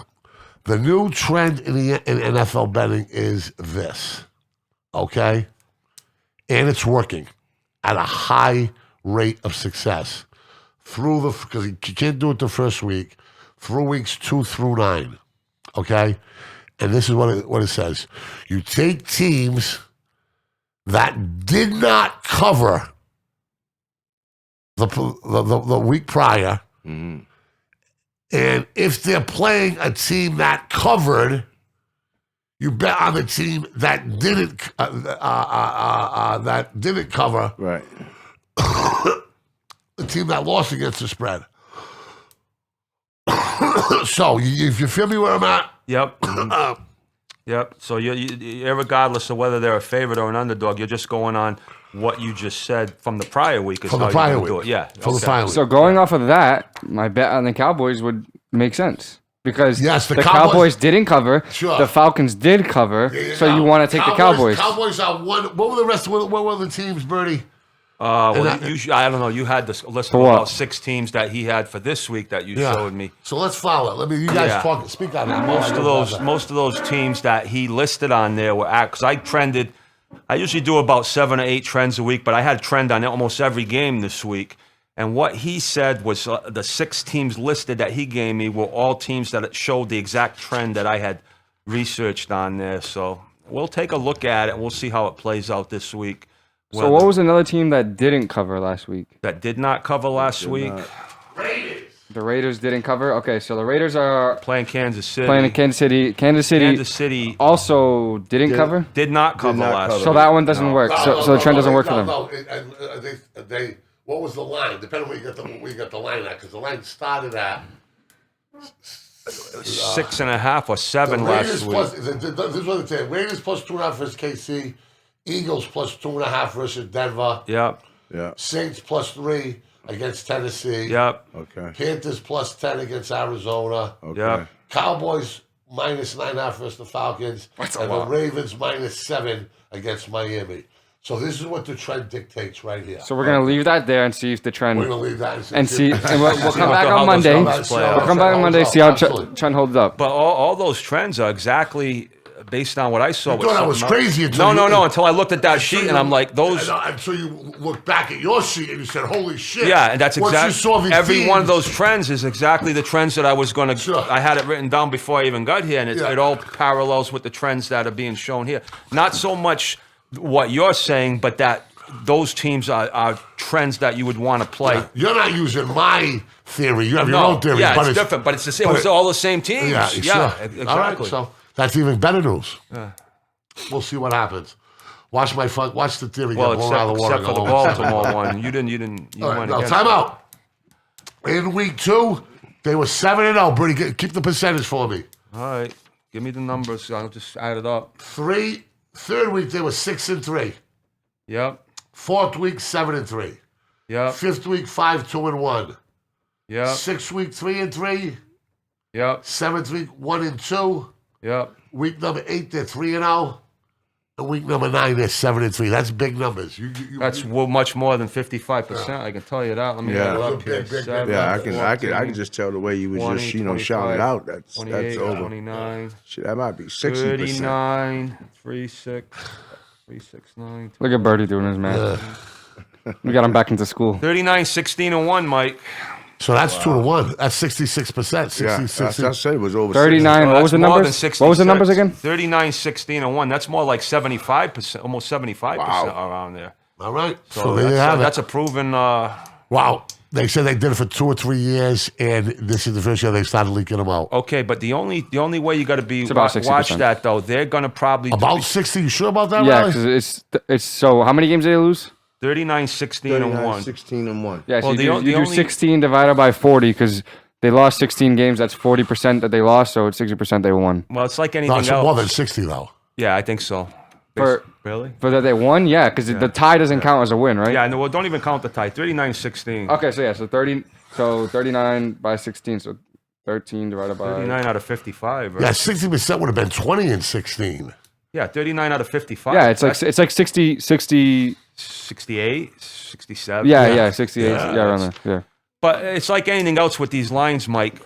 The new trend in NFL betting is this, okay? And it's working at a high rate of success because you can't do it the first week, through weeks 2 through 9, okay? And this is what it says. You take teams that did not cover the week prior, and if they're playing a team that covered, you bet on the team that didn't cover. Right. The team that lost against the spread. So, if you feel me where I'm at. Yep. Yep. So you're regardless of whether they're a favorite or an underdog, you're just going on what you just said from the prior week. From the prior week. Do it. Yeah. From the prior week. So going off of that, my bet on the Cowboys would make sense because Yes, the the Cowboys- Cowboys didn't cover. Sure. The Falcons did cover. There you So go. you want to take the Cowboys. Cowboys are one. What were the rest? What were the teams, Birdie? I don't know. You had this list of about 6 teams that he had for this week that you showed me. So let's follow it. You guys talk. Speak on it. Most of those teams that he listed on there were because I trended. I usually do about 7 or 8 trends a week, but I had a trend on almost every game this week. And what he said was the 6 teams listed that he gave me were all teams that showed the exact trend that I had researched on there. So we'll take a look at it. We'll see how it plays out this week. So what was another team that didn't cover last week? That did not cover last week? Raiders. The Raiders didn't cover? Okay, so the Raiders are playing Kansas City. Playing in Kansas City. Kansas City also didn't cover? Did not cover last week. So that one doesn't work. So the trend doesn't work for them. What was the line? Depending on where you got the line at, because the line started at 6.5 or 7 last week. This is what it's saying. Raiders plus 2.5 versus KC. Eagles plus 2.5 versus Denver. Yep. Yeah. Saints plus 3 against Tennessee. Yep. Okay. Panthers plus 10 against Arizona. Okay. Yep. Cowboys minus 9.5 versus the Falcons. And the Ravens minus 7 against Miami. So this is what the trend dictates right here. So we're going to leave that there and see if the trend... We're going to leave that and see. And we'll come back on Monday. We'll come back on Monday, see how trend holds up. But all those trends are exactly based on what I saw. You thought that was crazy until until I looked at that sheet and I'm like, those... Until you looked back at your sheet and you said, holy shit. Yeah, and that's exactly... Every one of those trends is exactly the trends that I was going to... Sure. I had it written down before I even got here, and it all parallels with the trends that are being shown here. Not so much what you're saying, but that those teams are trends that you would want to play. Yeah. You're not using my theory. You have your own theory. Yeah, it's different, but it's the same. It's all the same teams. Yeah, exactly. All right, so that's even better news. Yeah. We'll see what happens. Watch the theory get blown out of the water. Except for the Baltimore one. You went against time out. In week 2, they were 7-0. Birdie, keep the percentage for me. All right. Give me the numbers. I'll just add it up. Third week, they were 6-3. Yep. 4th week, 7-3. Yep. 5th week, 5-2-1. Yep. 6th week, 3-3. Yep. 7th week, 1-2. Yep. Week number 8, they're 3-0. And week number 9, they're 7-3. That's big numbers. That's much more than 55%. I can tell you that. Let me get it up here. I can just tell the way you was 20, just shouting it out. That's 28, over. 29. Shit, that might be 60%. 39, 36, 369. Look at Birdie doing his math. We got him back into school. 39, 16-1, Mike. So that's 2-1. That's 66%. 66. I said it was over 39. What was the numbers? What was the numbers again? 39, 16-1. That's more like 75%, almost 75% around there. All right. So there you have it. That's a proven. Wow. They said they did it for 2 or 3 years, and this is the first year they started leaking them out. Okay, but the only way you got to be watch that though. They're gonna probably about 60. You sure about that? Yeah, because it's so. How many games did they lose? 39, 16-1. 16-1. Yeah, so you do 16 divided by 40 because they lost 16 games. That's 40% that they lost, so it's 60% they won. Well, it's like anything else. More than 60 though. Yeah, I think so. Really? For that they won? Yeah, because the tie doesn't count as a win, right? Yeah, no, well, don't even count the tie. 39-16. Okay, so 39 by 16, so 13 divided by 39 out of 55. Right? Yeah, 60% would have been 20 and 16. Yeah, 39 out of 55. Yeah, it's like 60 68, 67. Yeah, 68. Yeah, around there. Yeah. But it's like anything else with these lines, Mike.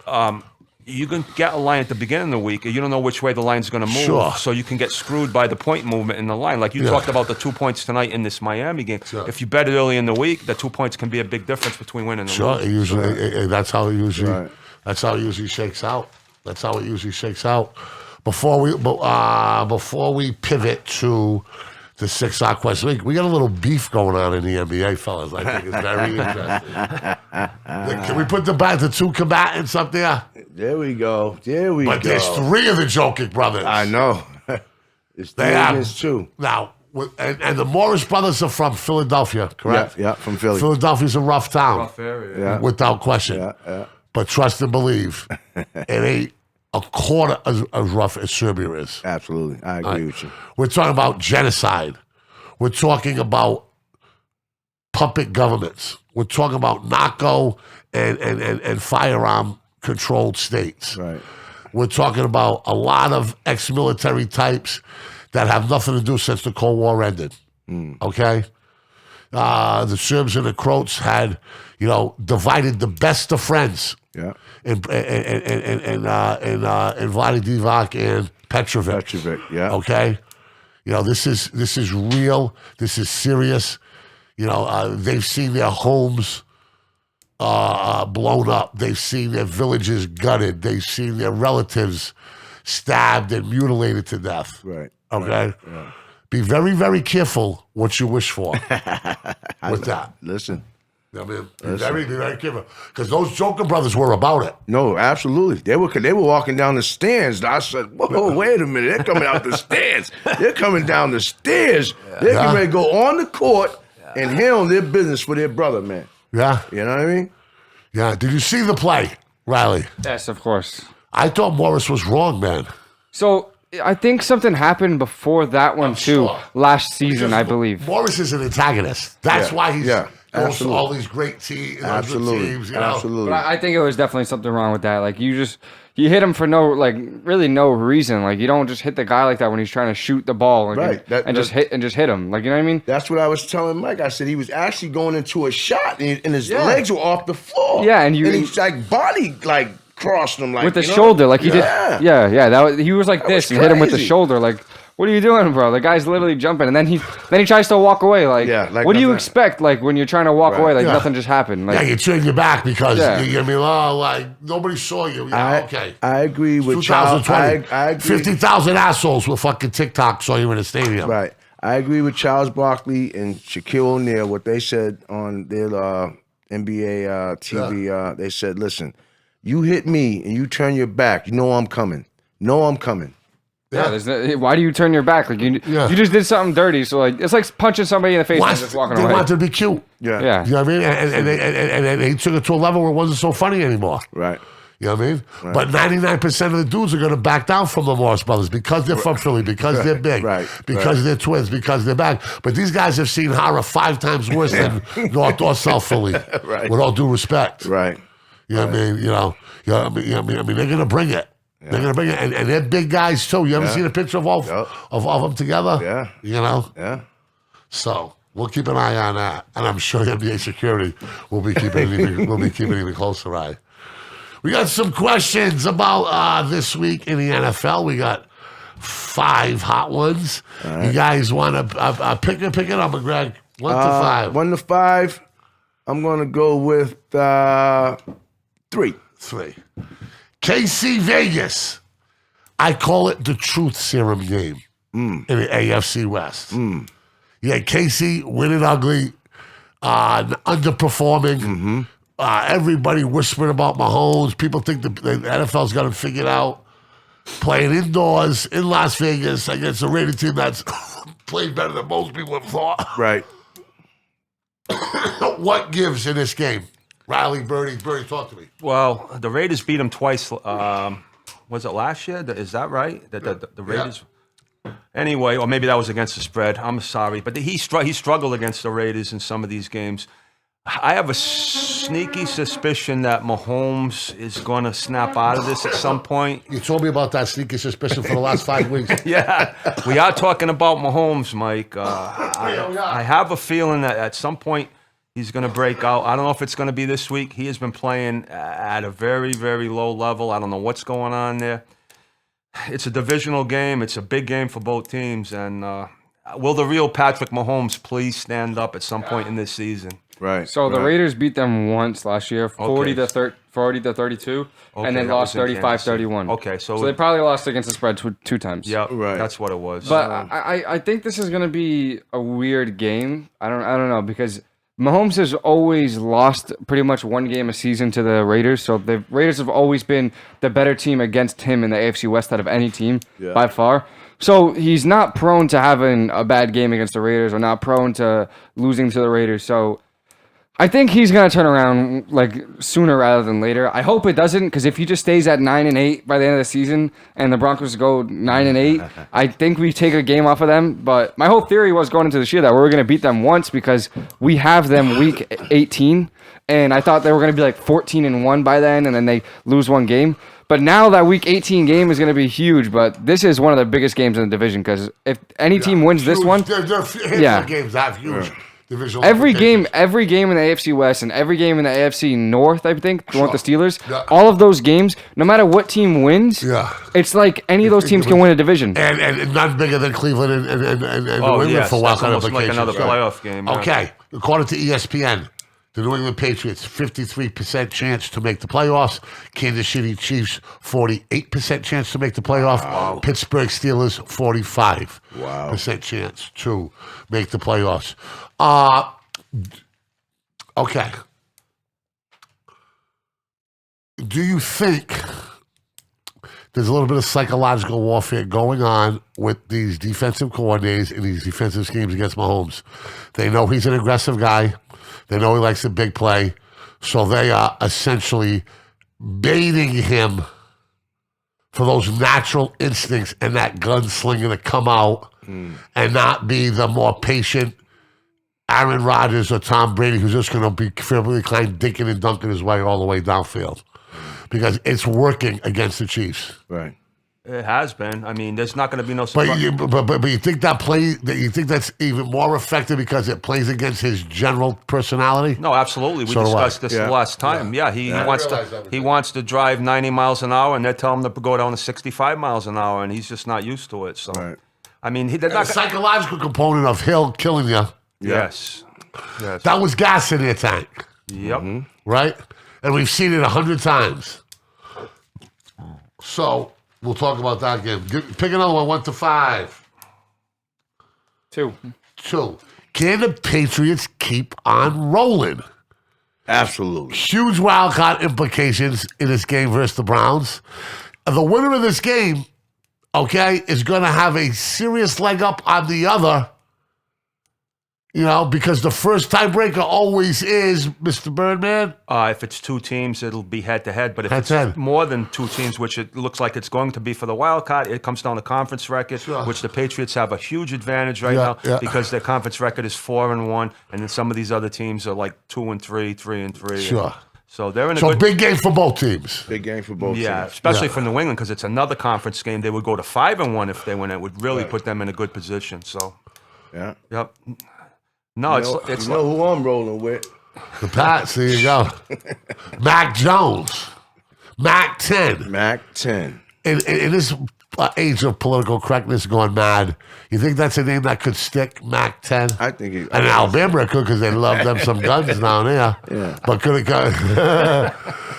You can get a line at the beginning of the week, and you don't know which way the line's going to move. Sure. So you can get screwed by the point movement in the line. Like you talked about the 2 points tonight in this Miami game. Sure. If you bet it early in the week, the 2 points can be a big difference between winning and losing. Usually, that's how it usually shakes out. That's how it usually shakes out. Before we pivot to the 6 o'clock question, we got a little beef going on in the NBA, fellas. I think it's very interesting. Can we put the 2 combatants up there? There we go. But there's 3 of the Jokic brothers. I know. It's 3 against 2. Now, and the Morris brothers are from Philadelphia, correct? Yeah, from Philly. Philadelphia's a rough town. Rough area. Without question. Yeah. But trust and believe, it ain't a quarter as rough as Serbia is. Absolutely. I agree with you. We're talking about genocide. We're talking about puppet governments. We're talking about narco and firearm-controlled states. Right. We're talking about a lot of ex-military types that have nothing to do since the Cold War ended. Okay? the Serbs and the Croats had, divided the best of friends. Yeah. And Vlade Divac and Petrovic. Yeah. Okay? This is real. This is serious. They've seen their homes blown up. They've seen their villages gutted. They've seen their relatives stabbed and mutilated to death. Right. Okay? Right. Yeah. Be very, very careful what you wish for with that. Listen. I mean, be very careful. Because those Joker brothers were about it. No, absolutely. They were walking down the stairs. I said, whoa, wait a minute. They're coming out the stairs. They're coming down the stairs. They're getting ready to go on the court and handle their business for their brother, man. Yeah. You know what I mean? Yeah. Did you see the play, Riley? Yes, of course. I thought Morris was wrong, man. So I think something happened before that one, too, last season, I believe. Morris is an antagonist. That's why he's goes to all these great teams. Absolutely. Absolutely. But I think it was definitely something wrong with that. Like, you hit him for really no reason. Like, you don't just hit the guy like that when he's trying to shoot the ball. Like, and just hit him. Like, you know what I mean? That's what I was telling Mike. I said he was actually going into a shot and his legs were off the floor. Yeah, and he's like body crossed him like with the shoulder, like he did. Yeah. He was like this and hit him with the crazy. shoulder. Like, what are you doing, bro? The guy's literally jumping, and then he tries to walk away. Like, what do you expect? Like when you're trying to walk away, like nothing just happened. Like, you turn your back because you're gonna be nobody saw you. Okay. I agree with Charles. 2020. I agree. 50,000 assholes with fucking TikTok saw you in the stadium. Right. I agree with Charles Barkley and Shaquille O'Neal. What they said on their NBA TV. They said, "Listen, you hit me and you turn your back. You know I'm coming. Yeah, why do you turn your back? Like you just did something dirty. So like it's like punching somebody in the face and just walking away. They wanted to be cute. Yeah. You know what I mean? And they took it to a level where it wasn't so funny anymore. Right. You know what I mean? Right. But 99% of the dudes are going to back down from the Morris brothers because they're from Philly, because they're big, because they're twins, because they're back. But these guys have seen horror 5 times worse than North or South Philly. With all due respect. Right. You know what I mean? I mean, they're going to bring it. Yeah. They're gonna bring it, and they're big guys too. You ever seen a picture of all of them together? Yeah, Yeah. So we'll keep an eye on that, and I'm sure NBA security will be keeping even closer eye. We got some questions about this week in the NFL. We got 5 hot ones. Right. You guys want to pick it up, Greg? 1 to 5. 1 to 5. I'm gonna go with 3. 3. KC Vegas. I call it the truth serum game in the AFC West. Yeah, KC winning ugly, underperforming. Everybody whispering about Mahomes. People think the NFL's got him figured out. Playing indoors in Las Vegas against a Raider team that's played better than most people have thought. Right. What gives in this game? Riley, Birdie, talk to me. Well, the Raiders beat them twice. Was it last year? Is that right? The Raiders. Yeah. Anyway, or maybe that was against the spread. I'm sorry, but he struggled against the Raiders in some of these games. I have a sneaky suspicion that Mahomes is going to snap out of this at some point. You told me about that sneaky suspicion for the last 5 weeks. Yeah, we are talking about Mahomes, Mike. I have a feeling that at some point he's going to break out. I don't know if it's going to be this week. He has been playing at a very, very low level. I don't know what's going on there. It's a divisional game. It's a big game for both teams. And will the real Patrick Mahomes please stand up at some point in this season? Right. So the Raiders beat them once last year, 40 to 32, and then lost 35-31. Okay, so they probably lost against the spread 2 times. Yeah, right. That's what it was. But I think this is going to be a weird game. I don't know, because Mahomes has always lost pretty much 1 game a season to the Raiders, so the Raiders have always been the better team against him in the AFC West out of any team by far. So he's not prone to having a bad game against the Raiders or not prone to losing to the Raiders. So I think he's going to turn around like sooner rather than later. I hope it doesn't, because if he just stays at 9-8 by the end of the season and the Broncos go 9-8, I think we take a game off of them. But my whole theory was going into this year that we were going to beat them once because we have them week 18, and I thought they were going to be like 14-1 by then, and then they lose 1 game. But now that week 18 game is going to be huge. But this is one of the biggest games in the division, because if any team wins this one, games that huge. divisional. Every game in the AFC West and every game in the AFC North, I think, the one with the Steelers, all of those games, no matter what team wins, it's like any of those teams can win a division. And none bigger than Cleveland and New England for wild card implications. Like another playoff game. Okay, according to ESPN, the New England Patriots, 53% chance to make the playoffs. Kansas City Chiefs, 48% chance to make the playoff. Wow. Pittsburgh Steelers, 45% chance to make the playoffs. Okay. Do you think there's a little bit of psychological warfare going on with these defensive coordinators and these defensive schemes against Mahomes? They know he's an aggressive guy. They know he likes a big play. So they are essentially baiting him for those natural instincts and that gunslinger to come out and not be the more patient Aaron Rodgers or Tom Brady who's just going to be fairly inclined dinking and dunking his way all the way downfield. Because it's working against the Chiefs. Right. It has been. I mean, there's not going to be no surprise. But you think you think that's even more effective because it plays against his general personality? No, absolutely. We discussed this last time. Yeah, he wants to drive 90 miles an hour, and they tell him to go down to 65 miles an hour, and he's just not used to it. So, I mean, the psychological component of Hill killing you. Yes. That was gas in their tank. Yep. Mm-hmm. Right? And we've seen it 100 times. So we'll talk about that again. Pick another one, 1 to 5. 2. Can the Patriots keep on rolling? Absolutely. Huge wild card implications in this game versus the Browns. The winner of this game, is going to have a serious leg up on the other. Because the first tiebreaker always is Mr. Birdman. If it's two teams, it'll be head-to-head. But if it's more than two teams, which it looks like it's going to be for the wild card, it comes down to conference record, which the Patriots have a huge advantage right now because their conference record is 4-1, and then some of these other teams are like 2-3, 3-3. Sure. So they're in a big game for both teams. Big game for both teams. Yeah, especially for New England because it's another conference game. They would go to 5-1 if they win. It would really put them in a good position. So, yep. No, it's you know who I'm rolling with? The Pats. There you go. Mac Jones. Mac 10. Mac 10. In this age of political correctness going mad, you think that's a name that could stick, Mac 10? I think it. And Alabama could because they love them some guns down there. Yeah. But could it go?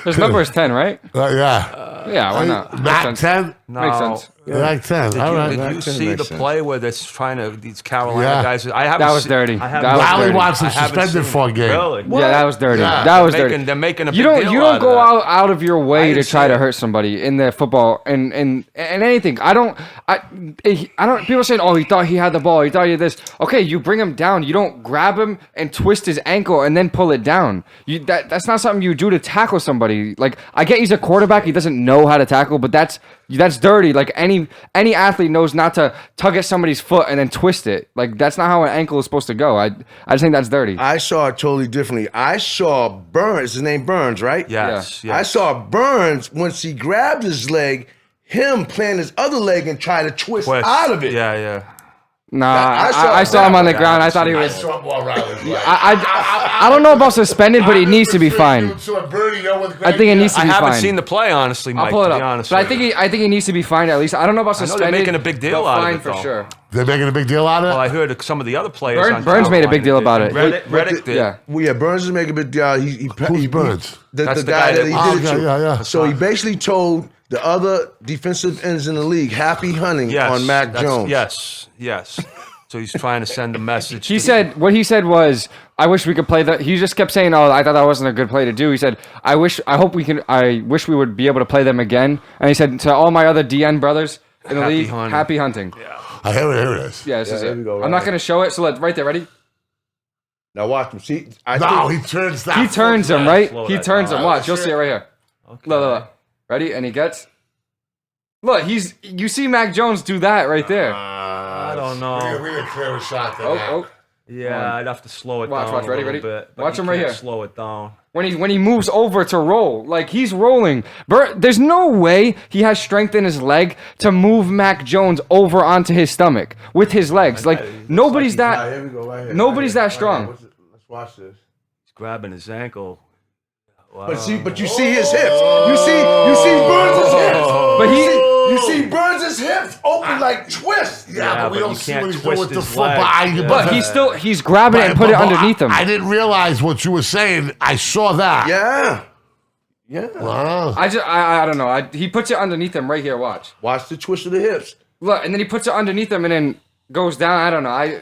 His number is 10, right? Yeah, why not? Mac 10? No. Makes sense. Mac 10. All right. Did you see the play where they're trying to, these Carolina guys? That was dirty. Riley wants him suspended for a game. Really? Yeah, that was dirty. That was dirty. They're making a big deal. You don't go out of your way to try to hurt somebody in the football and anything. I don't. People are saying, oh, he thought he had the ball. He thought he had this. Okay, you bring him down. You don't grab him and twist his ankle and then pull it down. That's not something you do to tackle somebody. Like, I get he's a quarterback. He doesn't know how to tackle, but that's dirty. Like any athlete knows not to tug at somebody's foot and then twist it. Like that's not how an ankle is supposed to go. I just think that's dirty. I saw it totally differently. I saw Burns. His name Burns, right? Yes. I saw Burns once he grabbed his leg, him plant his other leg and try to twist out of it. Yeah. Nah, I saw him on the ground. I thought he was. I don't know about suspended, but he needs to be fined. I think it needs to be fined. I haven't seen the play, honestly, Mike. I'll pull it up. To be honest but I think he needs to be fined at least. I don't know about suspended. They're making a big deal out of it, for sure. They're making a big deal out of it? Well, I heard some of the other players. Burns made a big deal about it. Reddick did. Yeah. Well, Burns is making a big deal. Who's Burns? The guy that he did it to. Yeah. So he basically told the other defensive ends in the league, happy hunting on Mac Jones. Yes. So he's trying to send a message. What he said was, I wish we could play that. He just kept saying, oh, I thought that wasn't a good play to do. He said, I wish we would be able to play them again. And he said, to all my other DN brothers in the league, happy hunting. Yeah. Here it is. Yeah, this is it. I'm not going to show it. So right there, ready? Now watch him. See, he turns that. He turns him, right? He turns him. Watch. You'll see it right here. Okay. Look. Ready? And he gets. Look, you see Mac Jones do that right there. I don't know. We need a clearer shot than that. Yeah, I'd have to slow it down Watch, a ready, little ready? bit. But Watch you him right can't here. Slow it down. When he moves over to roll, like he's rolling. There's no way he has strength in his leg to move Mac Jones over onto his stomach with his legs. Like nobody's that. Here we go, right here. Nobody's that strong. Let's watch this. He's grabbing his ankle. Wow. But you see his hips. You see Burns' hips. But You see Burns' hips open like twists. Yeah, but we but don't you see can't what he's doing twist with the his foot leg. behind your But butt. he's grabbing it and put it underneath him. I didn't realize what you were saying. I saw that. Yeah. Wow. I don't know. He puts it underneath him right here. Watch. Watch the twist of the hips. Look, and then he puts it underneath him and then goes down. I don't know.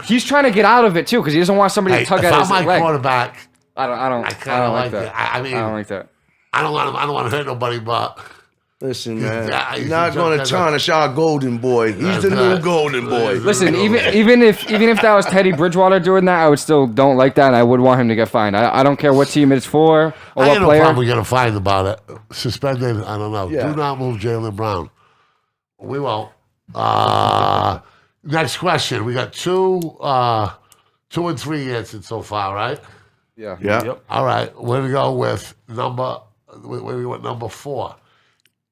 He's trying to get out of it too because he doesn't want somebody Hey, to tug if at I'm his my leg. quarterback, I don't like like that. it. I mean, I don't like that. I don't want to hurt nobody, but Listen, man. Yeah, You're not going to tarnish our golden boy. He's the new golden boy. Listen, even if that was Teddy Bridgewater doing that, I would still don't like that, and I would want him to get fined. I don't care what team it's for or I what ain't no player. problem getting fined about it. Suspended, I don't know. Yeah. Do not move Jaylen Brown. We won't. Next question. We got 2 and 3 answered so far, right? Yeah. Yep. All right. We're going to go with number 4.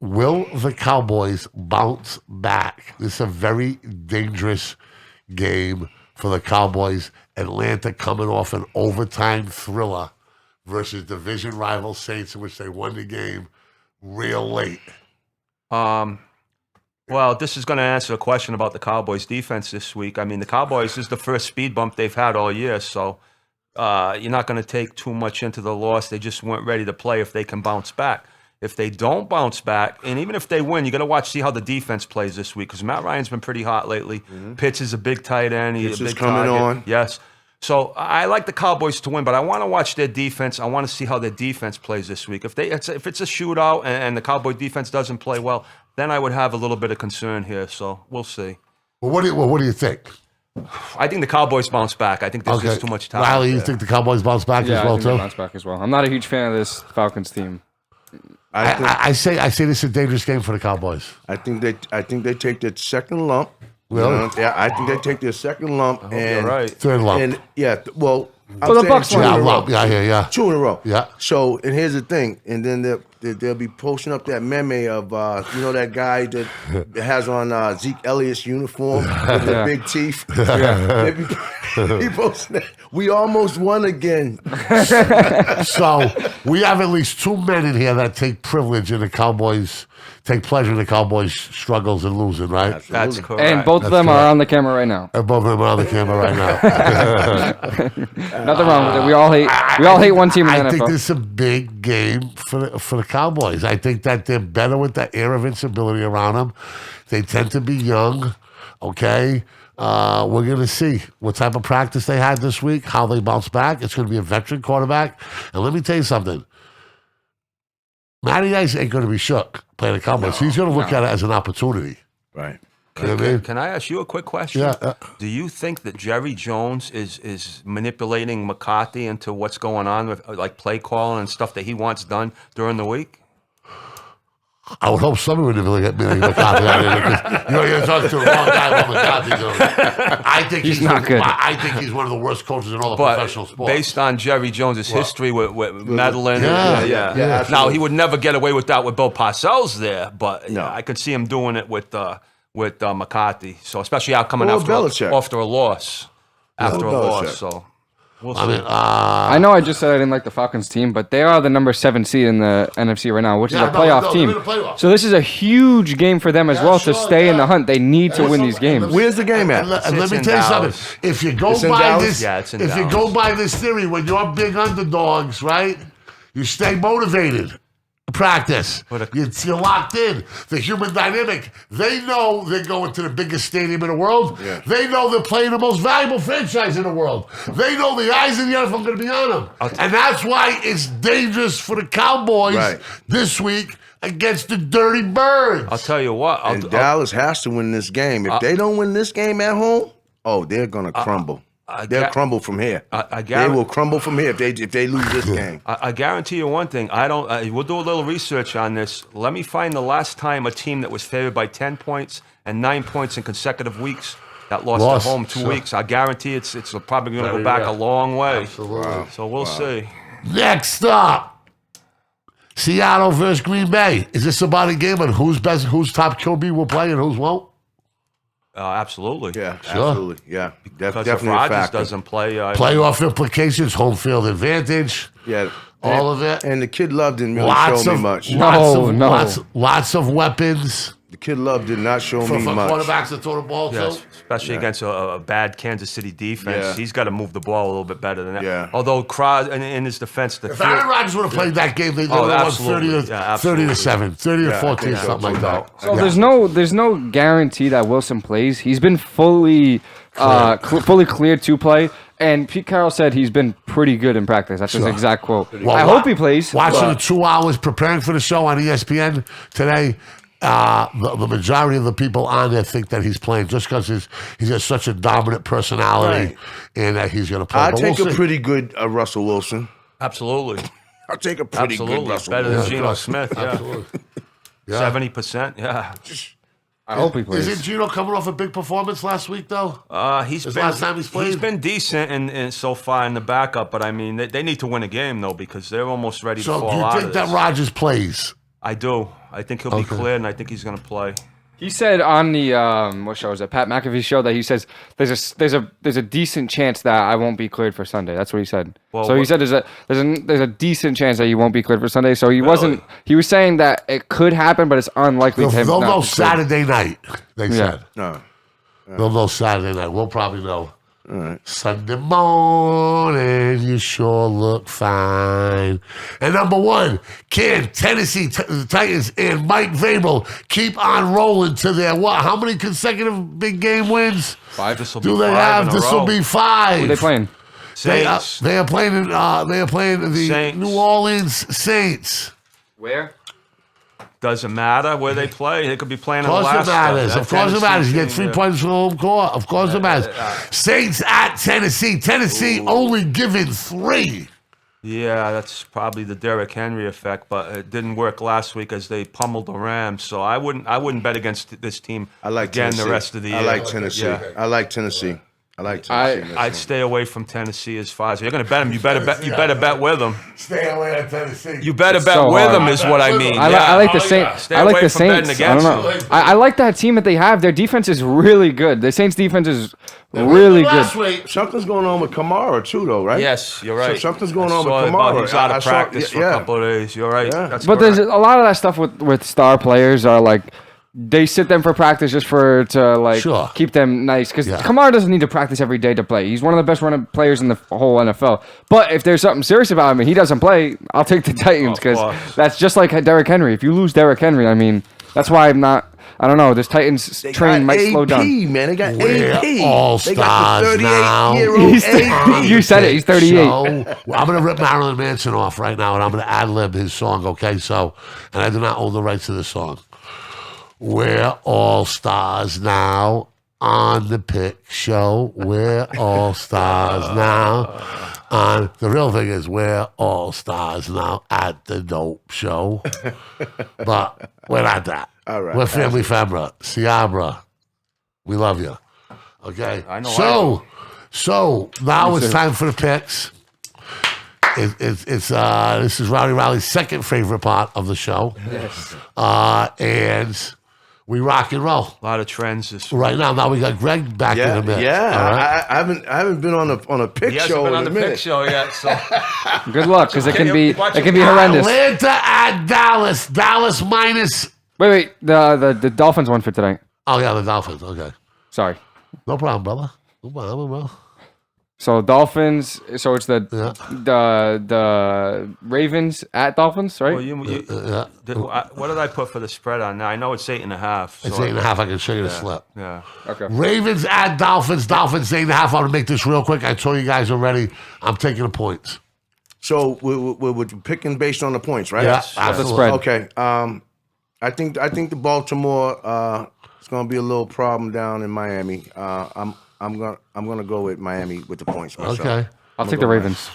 Will the Cowboys bounce back? This is a very dangerous game for the Cowboys. Atlanta coming off an overtime thriller versus division rival Saints, in which they won the game real late. Well, this is going to answer a question about the Cowboys' defense this week. I mean, the Cowboys is the first speed bump they've had all year, so you're not going to take too much into the loss. They just weren't ready to play if they can bounce back. If they don't bounce back, and even if they win, you got to see how the defense plays this week because Matt Ryan's been pretty hot lately. Pitts is a big tight end. He's a big coming target. on. Yes. So I like the Cowboys to win, but I want to watch their defense. I want to see how their defense plays this week. If it's a shootout and the Cowboy defense doesn't play well, then I would have a little bit of concern here. So we'll see. Well, what do you think? I think the Cowboys bounce back. I think there's just too much time. Riley, you think the Cowboys bounce back Yeah, as well I think they too? bounce back as well. I'm not a huge fan of this Falcons team. I say this is a dangerous game for the Cowboys. I think they take their second lump. Really? Yeah, I think they take their second lump. I hope you're right. Third lump. And yeah, well, the Bucs two in won. a row. lump. Yeah. 2 in a row. Yeah. So, and here's the thing, and then they'll be posting up that meme of that guy that has on Zeke Elliott's uniform with the big teeth. They be posting that. We almost won again. So we have at least 2 men in here that take pleasure in the Cowboys' struggles and losing, right? That's correct. And both of them are on the camera right now. And both of them are on the camera right now. Nothing wrong with it. We all hate one team in the I think NFL. this is a big game for the Cowboys. I think that they're better with that air of invincibility around them. They tend to be young, okay? We're going to see what type of practice they had this week, how they bounce back. It's going to be a veteran quarterback. And let me tell you something. Matty Ice ain't going to be shook playing the Cowboys. He's going to look at it as an opportunity. Right. You know what I mean? Can I ask you a quick question? Yeah. Do you think that Jerry Jones is manipulating McCarthy into what's going on with like play calling and stuff that he wants done during the week? I would hope somebody would really get me McCarthy out of it because you're talking to the wrong guy about McCarthy doing. I think He's not good. I think he's one of the worst coaches in all the professional sports. Based on Jerry Jones' history with meddling, Yeah, now he would never get away with that with Bill Parcells there, but No. I could see him doing it with McCarthy. So especially out coming Or after a loss, after a Belichick. loss. So we'll see. I mean, I know I just said I didn't like the Falcons team, but they are the number 7 seed in the NFC right now, which is a playoff team. they're in the playoffs. So this is a huge game for them as well to stay in the hunt. They need to win these games. Where's the game at? And let me It's in tell you Dallas. something. If you go It's in by Dallas? this, Yeah, it's in if you Dallas. go by this theory, when you're big underdogs, right? You stay motivated. Practice. You're locked in. The human dynamic. They know they're going to the biggest stadium in the world. Yeah. They know they're playing the most valuable franchise in the world. They know the eyes of the NFL are going to be on them. And that's why it's dangerous for the Cowboys this week against the Dirty Birds. I'll tell you what. Dallas has to win this game. If they don't win this game at home, they're gonna crumble. They'll crumble from here. They will crumble from here if they lose this game. I guarantee you one thing. We'll do a little research on this. Let me find the last time a team that was favored by 10 points and 9 points in consecutive weeks That lost at home 2 weeks. I guarantee it's probably going to go back a long way. Absolutely. So we'll see. Next up, Seattle versus Green Bay. Is this about a game on who's top QB will play and who's won't? Absolutely. Yeah, Sure. absolutely. Yeah, Because if definitely a Rodgers factor. doesn't play, Playoff implications, home field advantage, Yeah, all of it. And the Kid Love didn't really Lots show of me much. lots of weapons The Kid Love did not show for me much. quarterbacks to throw the ball to. especially against a bad Kansas City defense. Yeah. He's got to move the ball a little bit better than that. Yeah. Although in his defense, If Aaron Rodgers would have played that game, they would have won absolutely. 30 to 7, 30 to 14, I think so, something like that. So Yeah. there's no guarantee that Wilson plays. He's been fully cleared to play, and Pete Carroll said he's been pretty good in practice. That's his exact quote. Well, I hope he plays. Watching but- the 2 hours preparing for the show on ESPN today, the majority of the people on there think that he's playing just because he's got such a dominant personality Right. and that he's going to play. I'll But take we'll a see. pretty good Russell Wilson. Absolutely. I'll take a pretty good Absolutely. Russell Better Wilson. than Geno Smith. Yeah. Absolutely. Yeah. 70%. Yeah. I hope he plays. Isn't Gino coming off a big performance last week, though? He's been last time he's played? been decent and so far in the backup, but I mean they need to win a game though because they're almost ready to So fall do you out think of that this. Rodgers plays? I do. I think he'll be cleared, and I think he's going to play. He said on the what show is it? Pat McAfee show that he says there's a decent chance that I won't be cleared for Sunday. That's what he said. Well, so he what- said there's a decent chance that you won't be cleared for Sunday. So he wasn't. He was saying that it could happen, but it's unlikely They'll, to him. they'll not know be cleared. Saturday night, they said. No. They'll know Saturday night. We'll probably know. Sunday morning, you sure look fine. And number one, can Tennessee Titans and Mike Vrabel keep on rolling to their what? How many consecutive big game wins 5. This will do be they 5 have? in a This row. will be 5. Who are they playing? Saints. They are playing. They are playing the Saints. New Orleans Saints. Where? Doesn't matter where they play. They could be playing Of in the course last. it matters. that Of course it Tennessee matters. You get team, 3 yeah. points from home court. Of course it matters. Saints at Tennessee. Tennessee only given 3. Yeah, that's probably the Derrick Henry effect, but it didn't work last week as they pummeled the Rams. So I wouldn't bet against this team I like again Tennessee. the rest of the year. I like Tennessee. Yeah. I like Tennessee. I like Tennessee. in this I'd one. stay away from Tennessee as far as you're going to bet them. You better bet with them. Stay away at Tennessee. You better bet so with hard. them is what I mean. I like the Oh, Saints. yeah. Stay I like away the from betting Saints. I don't against know. them. I like that team that they have. Their defense is really good. The Saints defense is really good. Last week, Something's going on with Kamara too, though, right? Yes, you're right. So something's going on I with saw Kamara. He's out I of saw- practice for a yeah. couple of days. You're right. Yeah. That's But there's correct. a lot of that stuff with star players are like they sit them for practice just to Sure. keep them nice because Yeah. Kamara doesn't need to practice every day to play. He's one of the best running players in the whole NFL. But if there's something serious about him and he doesn't play, I'll take the Titans Of because course. that's just like Derrick Henry. If you lose Derrick Henry, I mean that's why I'm not. I don't know. This Titans They train got might AP, slow down. man. They got We're AP. all They got the stars now. 38-year-old He's- AP. You said it. He's 38. So, well, I'm going to rip Marilyn Manson off right now, and I'm going to ad-lib his song, okay? So, and I do not own the rights to this song. We're all stars now on the Pick Show. We're all stars now. On the real thing is we're all stars now at the Dope Show. But we're not that. All right. We're family Fembra. Ciabra. We love you. Okay. I know So now it's time for the picks. This is Rowdy Riley's second favorite part of the show. Yes. And we rock and roll A lot of trends this right now. Now we got Greg back in a minute. Yeah. All right? I haven't been on a pick He hasn't show been in on a the minute. pick show yet, so Good luck because it can be Watch horrendous. Atlanta at Dallas. Dallas minus. Wait. The Dolphins won for tonight. Oh yeah, the Dolphins. Okay, Sorry. no problem, brother. No problem, bro. So Dolphins. So it's Yeah. the Ravens at Dolphins, right? well, you Yeah. what did I put for the spread on now? I know it's 8.5. So It's 8.5. I can show you the slip. Yeah. Okay. Ravens at Dolphins. Dolphins 8.5. I'm gonna make this real quick. I told you guys already. I'm taking the points. So we're picking based on the points, right? Yeah, Yes. absolutely. spread. Okay. I think the Baltimore it's gonna be a little problem down in Miami. I'm gonna go with Miami with the points myself. Okay. I'll take the Ravens.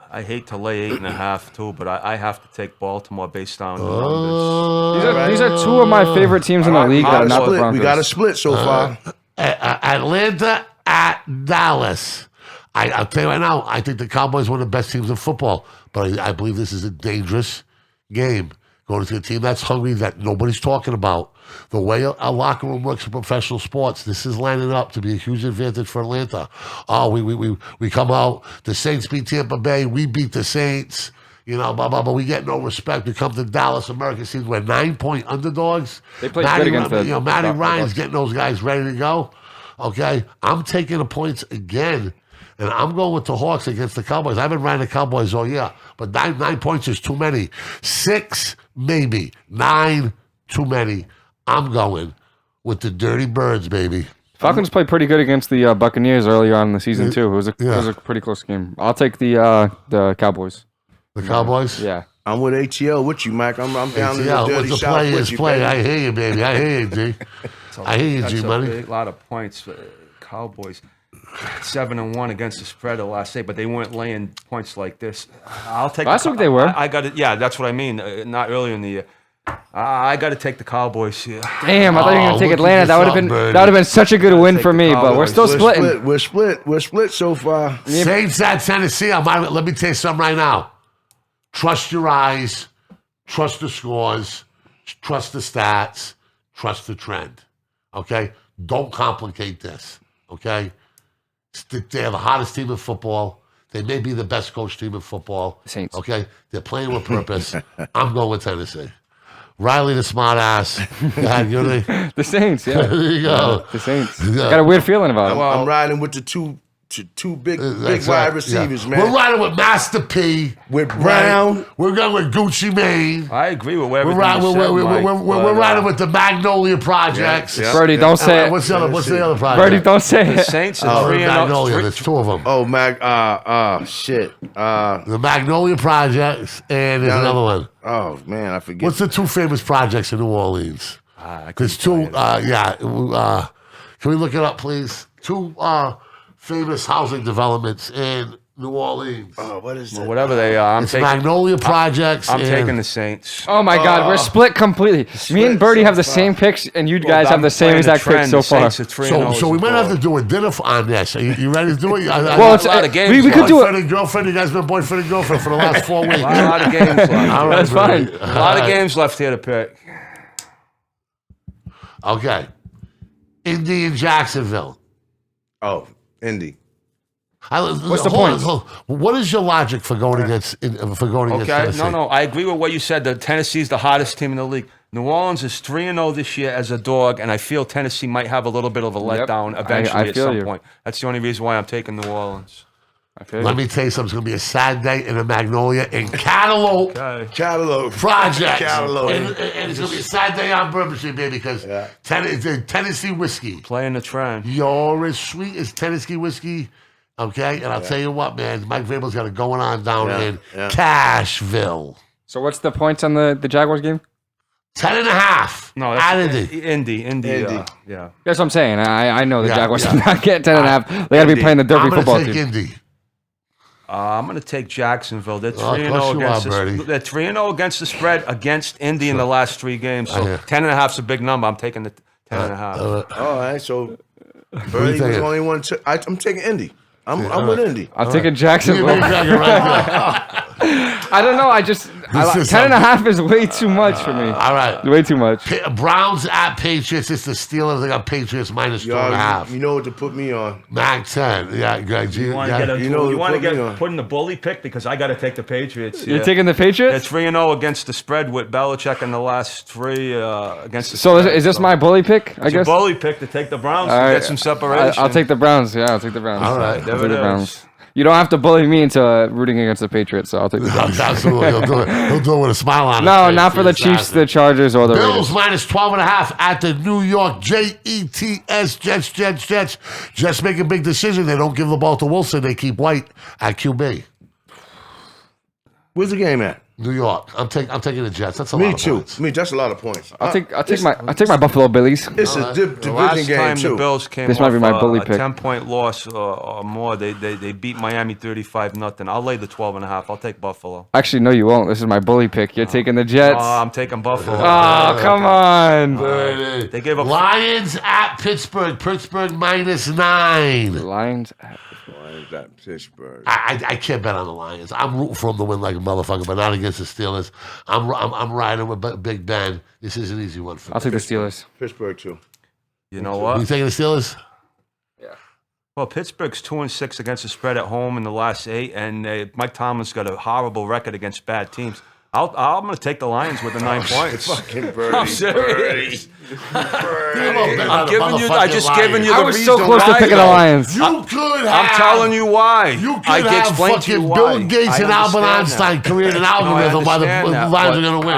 I hate to lay 8.5 too, but I have to take Baltimore based on the numbers. These are two of my favorite teams in the league that are not the Split. Broncos. We got a split so far. Atlanta at Dallas. I'll tell you right now, I think the Cowboys are one of the best teams in football, but I believe this is a dangerous game. Going to a team that's hungry that nobody's talking about. The way a locker room works in professional sports, this is lining up to be a huge advantage for Atlanta. Oh, we come out, the Saints beat Tampa Bay, we beat the Saints, blah, blah, blah. We get no respect. We come to Dallas, American teams, we're 9-point underdogs. They played good against the Matty Ryan's Bucks. getting those guys ready to go. Okay, I'm taking the points again. And I'm going with the Hawks against the Cowboys. I've been riding the Cowboys all year, but nine points is too many. 6, maybe. 9, too many. I'm going with the Dirty Birds, baby. Falcons played pretty good against the Buccaneers earlier on in the season too. It was a pretty close game. I'll take the Cowboys. The Cowboys? Yeah. I'm with ATL with you, Mike. I'm down in the ATL, dirty what's the south play with is you, play. baby. I hear you, baby. I hear you, G. I hear you, That's G, a money. big lot of points. Cowboys 7-1 against the spread the last day, but they weren't laying points like this. I'll take. Last week they were. I got it. Yeah, that's what I mean. Not earlier in the year. I got to take the Cowboys here. Damn, I thought you were gonna take look at Atlanta. this That would have Birdie. been such a good win take for the me, but we're Cowboys. still splitting. We're split so far. Saints at Tennessee. Let me tell you something right now. Trust your eyes. Trust the scores. Trust the stats. Trust the trend. Okay? Don't complicate this. Okay? They're the hottest team in football. They may be the best coach team in football. Saints. Okay? They're playing with purpose. I'm going with Tennessee. Riley the smart ass. God, The Saints, yeah. there you go. The Saints. Yeah. Got a weird feeling about it. I'm riding with the two big That's wide right, receivers, yeah. man. We're riding with Master P. With Brown. Right? We're going with Gucci Mane. I agree with We're, everything riding, you said, Mike, we're but, riding with the Magnolia Projects. Yeah. Birdie, don't say it. What's the other project? Birdie, don't say the it. Saints Oh, are 3-0. Magnolia. There's 2 of them. Oh, shit. The Magnolia Projects, and there's another one. Oh, man, I forget. What's the 2 famous projects in New Orleans? There's 2. Can we look it up, please? 2 famous housing developments in New Orleans. Oh, what is that? Whatever they are, It's Magnolia Projects. I'm and taking the Saints. Oh my God, we're split completely. Me and Birdie have the same picks, and you guys have the same exact picks so far. So we might have to do a dinner on this. Are you ready to do it? Well, it's a lot of games we could do boyfriend it. and girlfriend. You guys been boyfriend and girlfriend for the last 4 weeks. A lot of games left. All right, That's fine. buddy. A lot of games left here to pick. Okay. Indy and Jacksonville. Oh, Indy. What's the point? What is your logic for going against Okay, Tennessee? no, I agree with what you said. That Tennessee's the hottest team in the league. New Orleans is 3-0 this year as a dog, and I feel Tennessee might have a little bit of a letdown eventually I at feel some you. point. That's the only reason why I'm taking New Orleans. Let me tell you something. It's going to be a sad day in a Magnolia in Cantaloupe Cantaloupe. Project. Cantaloupe. And it's going to be a sad day on Bourbon Street, baby, because Tennessee whiskey. Playing the trend. You're as sweet as Tennessee whiskey. Okay? And I'll tell you what, man. Mike Vrabel's got it going on down in Cashville. So what's the points on the Jaguars game? 10.5. No, Out that's of it. Indy. That's Yeah. what I'm saying. I know the Yeah, Jaguars yeah. are not getting 10.5. They got to be Indy. playing the dirty I'm going football to take team. Indy. I'm going to take Jacksonville. They're Oh, 3-0 plus you are, against. They're 3-0 against the spread against Indy in the last 3 games. So Yeah. 10.5 is a big number. I'm taking the 10.5. All right, so Birdie was the taking? only one. I'm taking Indy. I'm with Indy. I'm taking Give me Jacksonville. a jacket right there. I don't know. I just is 10.5 is way too much for me. All right. Way too much. Browns at Patriots. It's the Steelers. They got Patriots minus 2.5. You know what to put me on. Mac 10. Yeah, Greg. You want to you know, put in the bully pick because I got to take the Patriots. You're yeah. taking the They're Patriots? 3-0 against the spread with Belichick in the last 3 against the So spread. is this my bully pick? I It's your guess. bully pick to take the Browns All to right. get some separation. I'll take the Browns. Yeah, I'll take the Browns. All right. There I'll take it the is. Browns. You don't have to bully me into rooting against the Patriots, so I'll take the Browns. Absolutely. He'll do it. He'll do it with a smile on his No, face. not for the Chiefs, the Chargers, or the Bills Raiders. minus 12.5 at the New York Jets. Jets. Just make a big decision. They don't give the ball to Wilson. They keep White at QB. Where's the game at? New York. I'm taking the Jets. That's a Me lot of too. points. That's a lot of points. I'll take my Buffalo Billies. It's a The division last game time too. the Bills came This off might be my bully a pick. 10-point loss or more, they beat Miami 35-0. I'll lay the 12.5. I'll take Buffalo. Actually, no, you won't. This is my bully pick. You're taking the Jets. Oh, I'm taking Buffalo. Oh, come on. They gave up. Lions at Pittsburgh. Pittsburgh -9. Lions. Lions at Pittsburgh. I can't bet on the Lions. I'm rooting for them to win like a motherfucker, but not against the Steelers. I'm riding with Big Ben. This is an easy one for me. I'll take the Steelers. Pittsburgh too. You know You what? taking the Steelers? Well, Pittsburgh's 2-6 against the spread at home in the last 8, and Mike Tomlin's got a horrible record against bad teams. I'm going to take the Lions with the 9 points. Fucking Birdie. I'm serious. I'm giving you. I just given you the I was reason so close to why, picking the though. Lions. You could have. I'm telling you why. You could I can have explain to you fucking why. Bill Gates I and Albert understand Einstein that. created an No, I algorithm why the understand that, Lions but are going to win.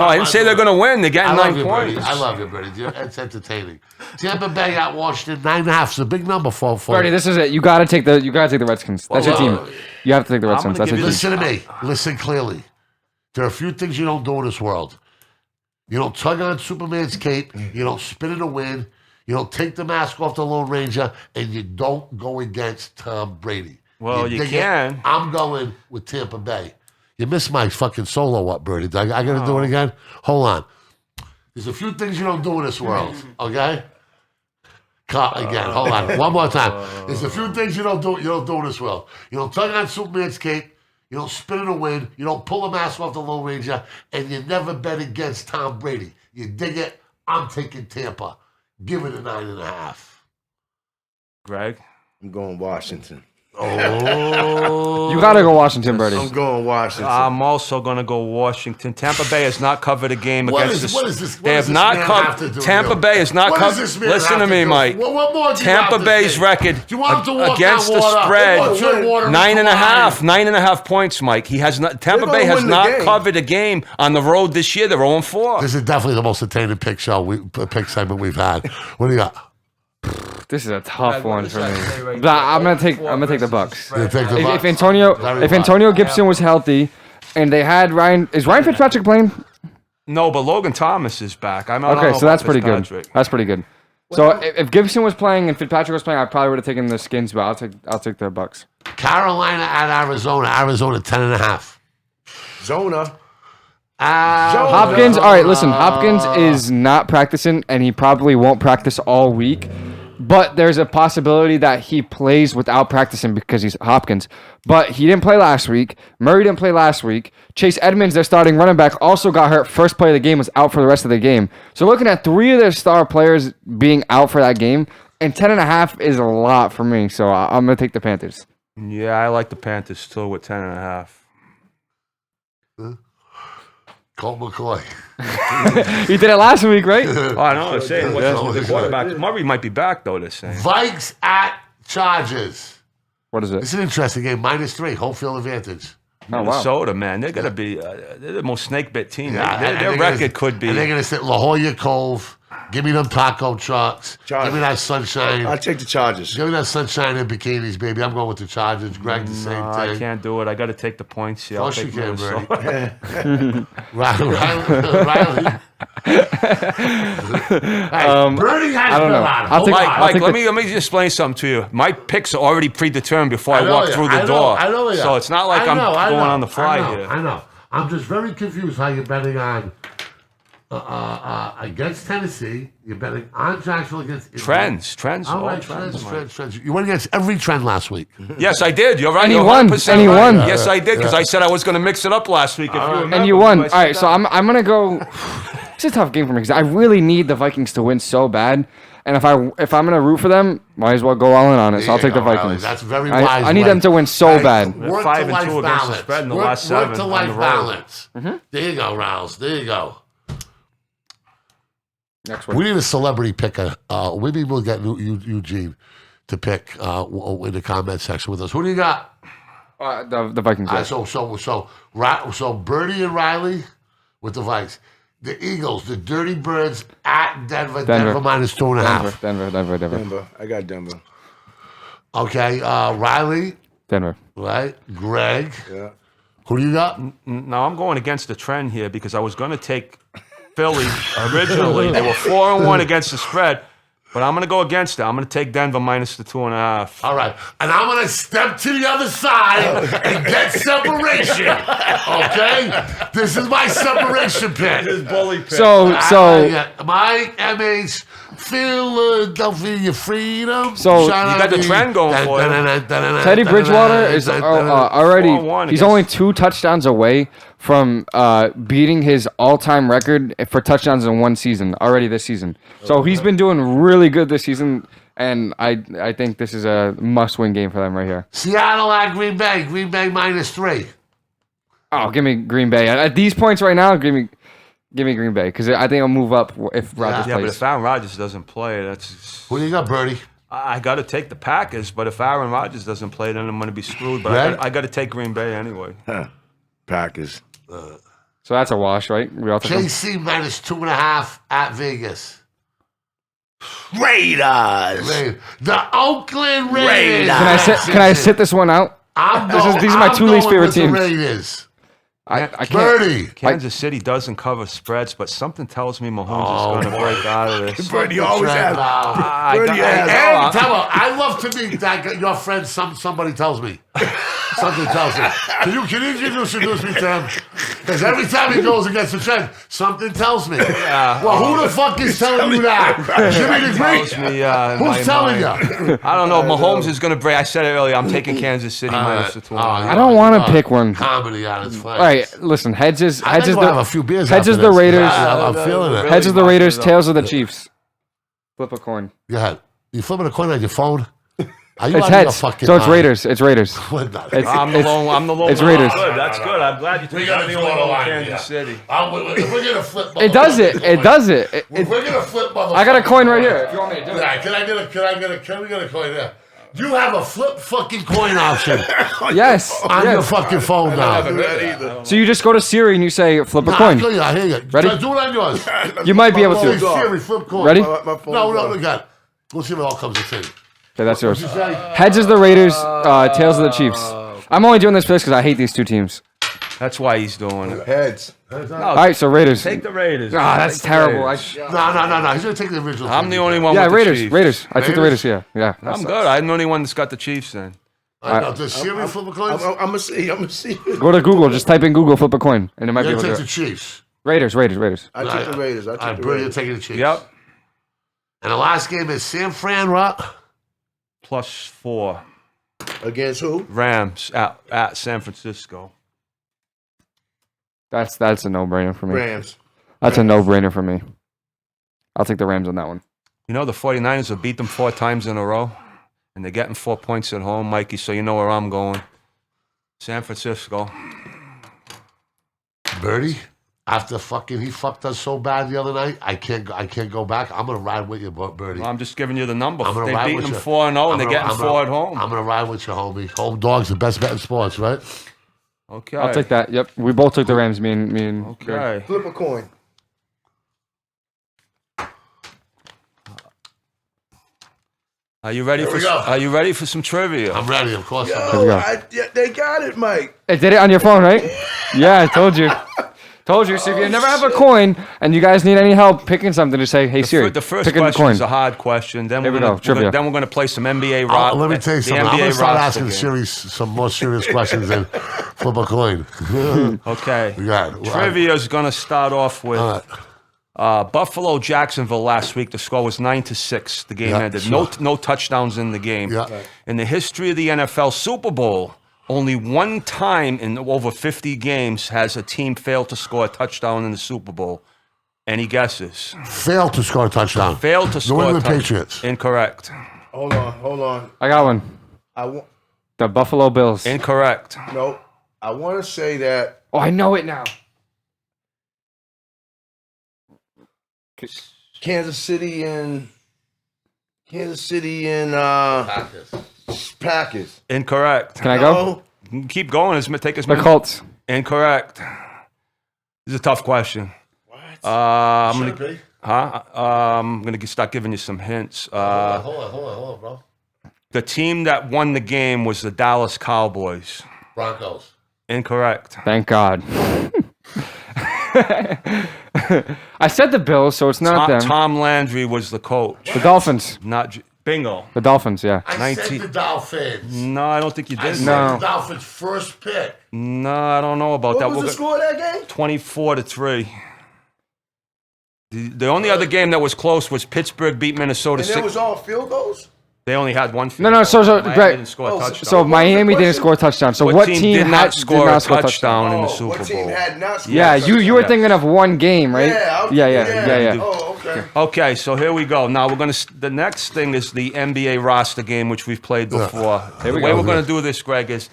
I didn't say they're going to win. They're I getting love 9 you, Birdie. points. I love you, Birdie. It's entertaining. Tampa Bay at Washington 9.5. It's a big number for Birdie, this is it. You gotta take the Redskins. That's your team. You have to take the Redskins. gonna That's your give team. you Listen to me. Listen clearly. There are a few things you don't do in this world. You don't tug on Superman's cape. You don't spin in the wind. You don't take the mask off the Lone Ranger, and you don't go against Tom Brady. Well, you dig it? can. I'm going with Tampa Bay. You missed my fucking solo up, Birdie. I got to do it again? Hold on. There's a few things you don't do in this world, okay? Again, hold on. One more time. There's a few things you don't do in this world. You don't tug on Superman's cape. You don't spin in the wind. You don't pull a mask off the Lone Ranger. And you never bet against Tom Brady. You dig it? I'm taking Tampa. Give it a 9.5. Greg? I'm going Washington. Oh. You gotta go Washington, I'm Birdie. going Washington. I'm also going to go Washington. Tampa Bay has not covered a game What against is- the. what is this- what They does have this not man have to covered. do Tampa here? Bay has not What does covered. this man Listen have to me, do? Mike. What more do you Tampa have to Bay's say? record Do you want him to walk against that the water? spread. What's your water 9.5. 9.5 points, Mike. He has not. Tampa They're Bay gonna has win the not game. covered a game on the road this year. They're 0-4. This is definitely the most entertaining pick segment we've had. What do you got? This is a tough one for me. say right But I'm gonna take the Bucks. You take the If Bucks? Antonio Very if well. Antonio Gibson was healthy, and they had Ryan, is Ryan Fitzpatrick playing? No, but Logan Thomas is back. I don't know Okay, so about that's pretty good. Fitzpatrick. That's pretty good. So if Gibson was playing and Fitzpatrick was playing, I probably would have taken the Skins, but I'll take the Bucks. Carolina at Arizona. Arizona 10.5. Zona. Hopkins, all right, listen, Hopkins is not practicing, and he probably won't practice all week. But there's a possibility that he plays without practicing because he's Hopkins. But he didn't play last week. Murray didn't play last week. Chase Edmonds, their starting running back, also got hurt. First play of the game, was out for the rest of the game. So looking at 3 of their star players being out for that game, and 10.5 is a lot for me. So I'm going to take the Panthers. Yeah, I like the Panthers still with 10.5. Colt McCoy. He did it last week, right? Oh, I know. They're saying Yeah. what's the quarterback. Murray might be back though. They're saying. Vikes at Chargers. What is It's it? an interesting game. -3. Home field advantage. Oh, wow. Minnesota, man, they're gonna be they're the most snake bit team. Yeah, Their and they're record gonna, could be. And they're going to sit La Jolla Cove. Give me them taco trucks. Chargers. Give me that sunshine. I'll take the Chargers. Give me that sunshine in bikinis, baby. I'm going with the Chargers. Greg, the same No, thing. I can't do it. I got to take the points here. Of I'll course you take can, Minnesota. Riley. Birdie has I don't know. been on. I'll take- Mike, take let the- me just explain something to you. My picks are already predetermined before I know walk ya. through the I know, door. I know ya. So it's not like I I'm know, I going know, on the fly I know, here. I know. I'm just very confused how you're betting on against Tennessee. You're betting on Jacksonville against Indy. Trends, All all right, trends. Mike. trends. You went against every trend last week. Yes, I did. You're right. And he You're won. 100% And he right. won. Yes, I did because I said I was going to mix it up last week. If you remember. And you won. I All said right, so that. I'm gonna go. It's a tough game for me because I really need the Vikings to win so bad. And if I'm gonna root for them, might as well go all in on it. So I'll take the Vikings. That's very wise. I need them to win so bad. Work 5 to and 2 life against the balance. spread in the work, last 7 Work to on life the road. balance. There you go, Rouse. There you go. Next We one. need a celebrity picker. Maybe we'll get Eugene to pick in the comment section with us. Who do you got? The Vikings. Yeah. So Birdie and Riley with the Vikes. The Eagles, the Dirty Birds at Denver. Denver -2.5. Denver. I got Denver. Okay, Riley, Denver. right? Greg, Yeah. Who do you got? Now I'm going against the trend here because I was going to take Philly originally. They were 4-1 against the spread. But I'm going to go against it. I'm going to take Denver minus the 2.5. All right. And I'm going to step to the other side and get separation. Okay? This is my separation pick. This bully pick. So my MH Philadelphia freedom. So you got the trend going for you. Teddy Bridgewater is already. 4-1 He's only 2 touchdowns away from beating his all-time record for touchdowns in one season already this season. So he's been doing really good this season, and I think this is a must-win game for them right here. Seattle at Green Bay. Green Bay -3. Oh, give me Green Bay at these points right now. Give me Green Bay because I think I'll move up if Rodgers Yeah, but plays. if Aaron Rodgers doesn't play, that's. Who do you got, Birdie? I got to take the Packers, but if Aaron Rodgers doesn't play, then I'm going to be screwed. But I got to take Green Bay anyway. Packers. So that's a wash, right? We all think KC -2.5 at Vegas. Raiders. The Oakland Raiders. Can I sit this one out? These are my 2 least favorite teams. Raiders. I can't. Birdie. Kansas City doesn't cover spreads, but something tells me Mahomes is going to break out of this. Birdie always has. Birdie has. And tell him, I love to meet that your friend. Somebody tells me. Something tells me. Can you introduce me to him? Because every time he goes against the trend, something tells me. Yeah. Well, who the fuck is telling you that? Jimmy the Greek. Who's telling you? I don't know. Mahomes is going to break. I said it earlier. I'm taking Kansas City minus the 2. I don't want to pick one. Comedy on his face. All right, listen. Heads is I think we'll have a few beers. Heads after is the this. Raiders. I'm feeling it. Heads is the Raiders. Tails of the Chiefs. Flip a coin. Go ahead. You flipping a coin on your phone? Are you It's out of your heads. fucking So it's mind? Raiders. It's Raiders. What the- I'm the lone. It's Raiders. Good. That's good. I'm glad you took gotta the draw only the one line, Kansas yeah. City. If we're gonna flip, It does it. It does it. We're gonna flip, motherfucker. I got a coin right here. If you want me to do it. Yeah, can we get a coin there? You have a flip fucking coin option Yes. on your yes. fucking phone now. So you just go to Siri and you say flip a Nah, coin. I hear you. Ready? Do it on yours. You might be able Say to. Siri, flip coin. Ready? My phone's No, off. look at it. We'll see if it all comes to thing. Okay, that's yours. What'd you say? Heads is the Raiders. Tails of the Chiefs. I'm only doing this for this because I hate these 2 teams. That's why he's doing it. Heads. All right, so Raiders. Take the Raiders. That's Take the terrible. Raiders. No. He's gonna take the original. I'm the only one Yeah, with Raiders. the Chiefs. Raiders. I took the Raiders. Raiders? Yeah. I'm good. I'm the only one that's got the Chiefs then. Does Siri flip a coin? I'm gonna see. Go to Google. Just type in Google, flip a coin, and it might be You're able gonna to take do the it. Chiefs. Raiders. I took the Raiders. I All took right, the Birdie, you're Raiders. taking the Chiefs. Yep. And the last game is San Fran Rock. +4. Against who? Rams at San Francisco. That's a no-brainer for me. Rams. That's a no-brainer for me. I'll take the Rams on that one. You know the 49ers have beat them 4 times in a row, and they're getting 4 points at home, Mikey, so you know where I'm going. San Francisco. Birdie, after he fucked us so bad the other night, I can't go back. I'm gonna ride with you, Birdie. Well, I'm just giving you the number. I'm gonna They ride beat with them you. 4-0, and they're getting 4 at home. I'm gonna ride with you, homie. Home dog's the best bet in sports, right? Okay. I'll take that. Yep. We both took the Rams. Me and Okay. Flip a coin. Are you ready Here we for? go. Are you ready for some trivia? I'm ready, of course. I'm Oh, ready. they got it, Mike. I did it on your phone, right? Yeah, I told you. Told you. So if you never have a coin and you guys need any help picking something, just say, "Hey Siri, The first pick a question coin." is a hard question. Then Here we we're go, gonna, trivia. then we're going to play some NBA rock. Let me tell you the something. I'm NBA gonna start roster asking game. some more serious questions and flip a coin. Okay. We got it. Trivia is going to start off with All right. Buffalo Jacksonville last week. The score was 9-6. The game Yeah, ended. sure. No touchdowns in the game. Yeah. In the history of the NFL Super Bowl, only one time in over 50 games has a team failed to score a touchdown in the Super Bowl. Any guesses? Failed to score a touchdown. Failed to score New a England touchdown. Patriots. Incorrect. Hold on. I got one. I want. The Buffalo Bills. Incorrect. No, I want to say that Oh, I know it now. Kansas City and Packers. Incorrect. Can I go? Keep going. Take as The many. Colts. Incorrect. This is a tough question. What? I'm gonna start giving you some hints. Hold on, bro. The team that won the game was the Dallas Cowboys. Broncos. Incorrect. Thank God. I said the Bills, so it's not them. Tom Landry was the coach. The Dolphins. Bingo. The Dolphins, yeah. I said the Dolphins. No, I don't think you I did. said No. the Dolphins' first pick. No, I don't know about that. What was the score of that game? 24-3. The only other game that was close was Pittsburgh beat Minnesota. And it was all field goals? They only had one field No, goal. so Miami Greg. didn't score a touchdown. So Miami didn't score a touchdown. So what team did not score a touchdown? touchdown in the Super What team Bowl? had not scored Yeah, a touchdown? you were thinking of one game, right? Yeah. Oh, okay. Okay, so here we go. Now the next thing is the NBA roster game, which we've played before. The way we're going to do this, Greg, is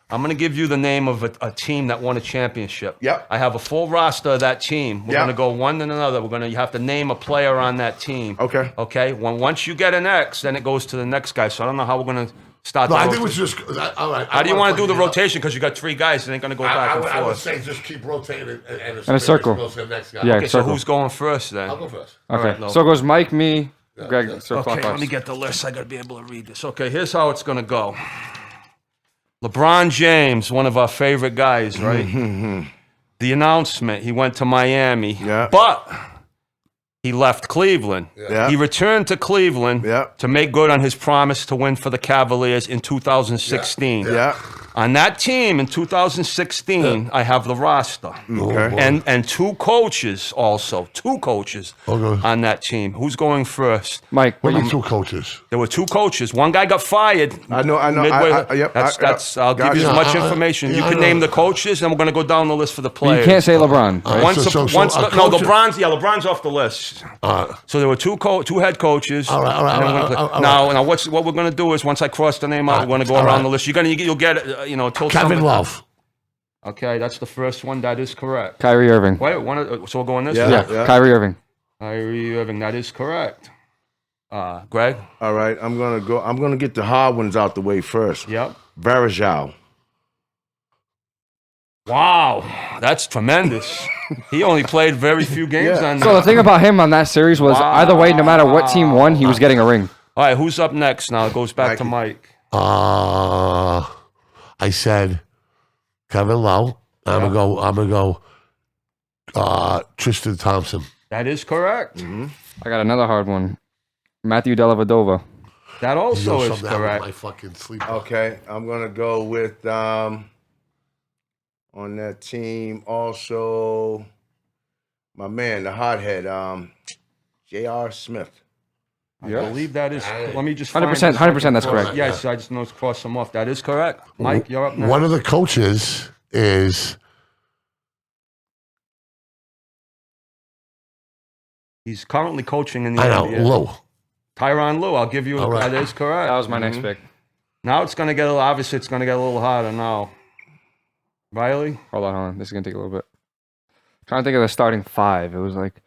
I'm going to give you the name of a team that won a championship. Yep. I have a full roster of that team. We're going to go one and another. You have to name a player on that team. Okay. Okay. Once you get an X, then it goes to the next guy. So I don't know how we're going to start. No, the I think rotation. it's just all right. How do you want to do the rotation? Because you got three guys, it ain't going to go back and I would forth. say just keep rotating and In a circle. Goes to the next guy. Yeah. Okay, so circle. who's going first then? I'll go first. Okay. Alright, no. So it goes Mike, me, Greg. So Okay, clockwise. let me get the list. I got to be able to read this. Okay, here's how it's going to go. LeBron James, one of our favorite guys, right? The announcement, he went to Miami, but he left Cleveland. Yeah. He returned to Cleveland to make good on his promise to win for the Cavaliers in 2016. Yeah. On that team in 2016, I have the roster. Okay. And two coaches also. Two coaches on that team. Who's going first? Mike, What are you two coaches? There were two coaches. One guy got fired. I know. Midway. Yep. I'll give you as much Yeah, information. yeah, You I can know. name the coaches, and we're going to go down the list for the but players. you can't say LeBron. Right? Once, So no, coach- LeBron's off the list. So there were two head coaches. All right, and then we're gonna play. Now what we're going to do is once I cross the name out, we're going to go around the list. You'll get it. Till Kevin Love. Okay, that's the first one. That is correct. Kyrie Irving. Wait, so we'll go on this. Yeah. one? Yeah, Kyrie Irving. Kyrie Irving. That is correct. Greg. All right. I'm gonna get the hard ones out the way first. Yep. Varejao. Wow, that's tremendous. He only played very few games on So the thing about him on that series was either way, no matter what team won, he was getting a ring. All right, who's up next now? It goes back to Mike. I said Kevin Love. I'm gonna go. Tristan Thompson. That is correct. I got another hard one. Matthew Dellavedova. That also is Something happened correct. with my fucking sleep. Okay. I'm gonna go with on that team also my man, the hothead, J.R. Smith. I believe that is. Let me just 100%, 100% that's correct. Yes, I just know to cross them off. That is correct. Mike, you're up next. One of the coaches is He's currently coaching in the I know NBA. Lou. Tyronn Lue. I'll give you. All right. That is correct. That was my next pick. Now it's going to get obviously it's going to get a little harder now. Riley? Hold on. This is going to take a little bit. Trying to think of the starting five. It was like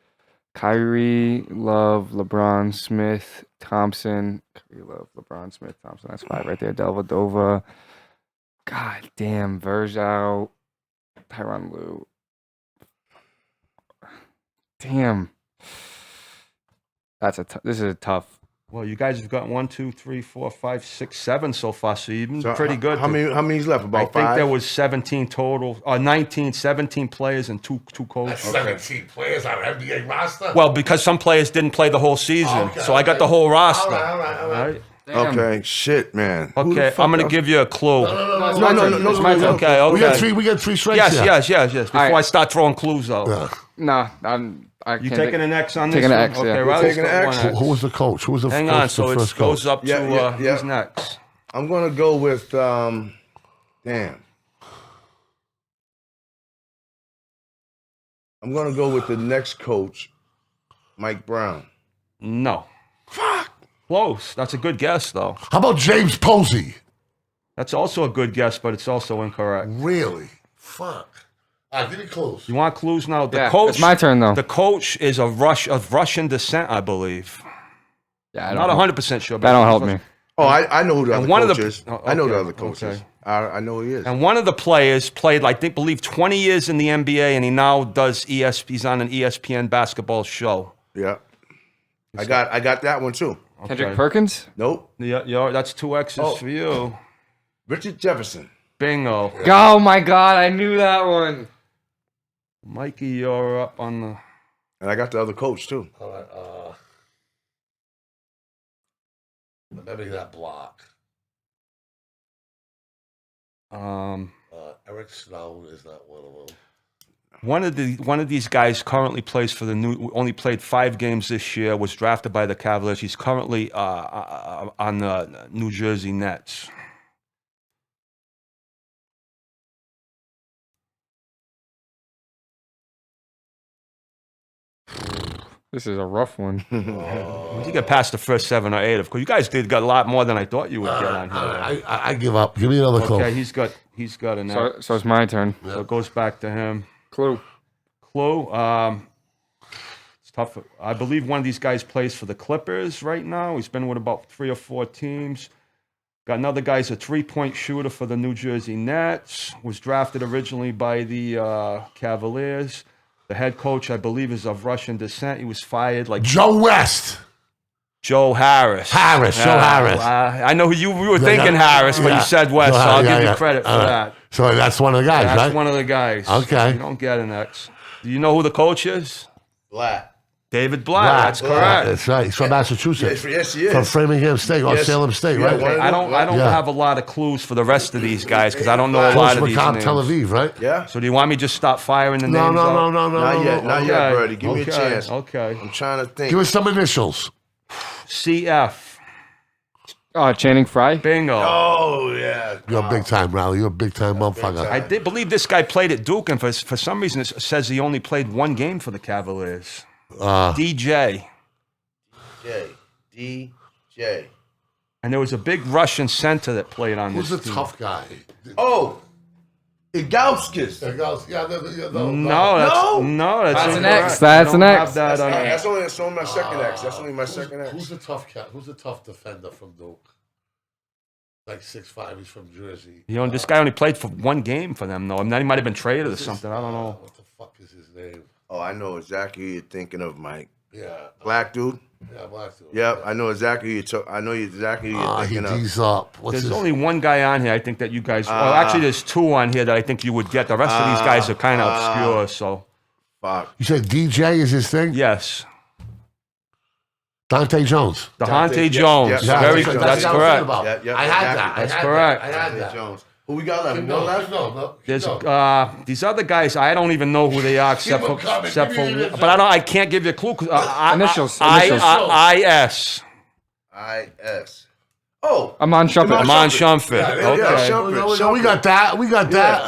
Kyrie, Love, LeBron, Smith, Thompson. Kyrie, Love, LeBron, Smith, Thompson. That's five right there. Dellavedova. God damn. Varejao. Tyronn Lue. Damn. This is a tough. Well, you guys have got 1, 2, 3, 4, 5, 6, 7 so far, so you've been So pretty good. How many's left? I About think 5? there was 17 total, 17 players and two coaches. 17 players on our NBA roster. Well, because some players didn't play the whole season, so I got the whole roster. All right. Damn. Okay, shit, man. Who the Okay, fuck I'm going to else? give you a clue. No, it's my turn. Okay, We got okay. three. We got three strikes. Yes, here. yes. Before right. I start throwing clues out. Yeah. Nah, I You can't taking think- an X on this Taking an one? X, Okay, yeah. Riley's Taking an got X? one Who was the coach? Who was the Hang first, on, so the it first goes coach? up to who's next? I'm gonna go with damn. I'm gonna go with the next coach, Mike Brown. No. Fuck. Close. That's a good guess, though. How about James Posey? That's also a good guess, but it's also incorrect. Really? Fuck. Give me clues. You want clues now? The Yeah, coach. it's my turn though. The coach is of Russian descent, I believe. Yeah, I'm not 100% sure. That don't help me. Oh, I know who the other one of coach the- is. oh, I know the okay, other coach is. okay. I know who he is. And one of the players played, I believe, 20 years in the NBA, and he now does He's on an ESPN basketball show. Yeah. I got that one too. Kendrick Perkins? Nope. Yeah, that's 2 X's for you. Richard Jefferson. Bingo. Oh my God, I knew that one. Mikey, you're up on the. And I got the other coach too. All right. Maybe that block. Eric Snow is not one of them. One of these guys currently plays for only played 5 games this year, was drafted by the Cavaliers. He's currently on the New Jersey Nets. This is a rough one. You get past the first 7 or 8, of course. You guys got a lot more than I thought you would get on here. I give up. Give me another clue. Okay, he's got a net. So it's my turn. So it goes back to him. Clue. It's tough. I believe one of these guys plays for the Clippers right now. He's been with about 3 or 4 teams. Got another guy's a 3-point shooter for the New Jersey Nets. Was drafted originally by the Cavaliers. The head coach, I believe, is of Russian descent. He was fired like Joe West. Joe Harris. Joe Harris. I know who you were thinking Harris, but you said West, so I'll give you credit for that. So that's one of the guys, right? That's one of the guys. Okay. You don't get an X. Do you know who the coach is? Black. David Blatt. That's correct. That's right. He's from Massachusetts. Yes, he is. From Framingham State or Salem State, right? I don't have a lot of clues for the rest of these guys because I don't know a lot of these names. Tel Aviv, right? Yeah. So do you want me to just stop firing the names out? No. Not yet, Birdie. Give me a chance. Okay. I'm trying to think. Give us some initials. CF. Channing Frye. Bingo. Oh, yeah. You're a big time, Riley. You're a big time motherfucker. I did believe this guy played at Duke, and for some reason it says he only played 1 game for the Cavaliers. DJ. DJ. And there was a big Russian center that played on Who's this the team. tough guy? Oh, Igauskas. No, that's an X. That's an X. That's only my second X. That's only my second X. Who's the tough cat? Who's the tough defender from Duke? Like 6'5", he's from Jersey. You know, this guy only played for 1 game for them, though. I mean, he might have been traded or something. I don't know. What the fuck is his name? Oh, I know exactly who you're thinking of, Mike. Yeah. Black dude. Yeah, black dude. Yep, I know exactly who you're thinking of. He's up. There's only 1 guy on here I think that you guys... well, actually, there's 2 on here that I think you would get. The rest of these guys are kind of obscure, so... Fuck. You said DJ is his thing? Yes. Dante Jones. Dante Jones. yes. Very Dante good. Jones. That's correct. Yeah, I had that. That's correct. I had that. Jones. Who we got left? No. There's these other guys. I don't even know who they are except for. But I can't give you a clue. Initials. IS. IS. Oh, Amon Shumpert. Amon Shumpert. Okay. So we got that.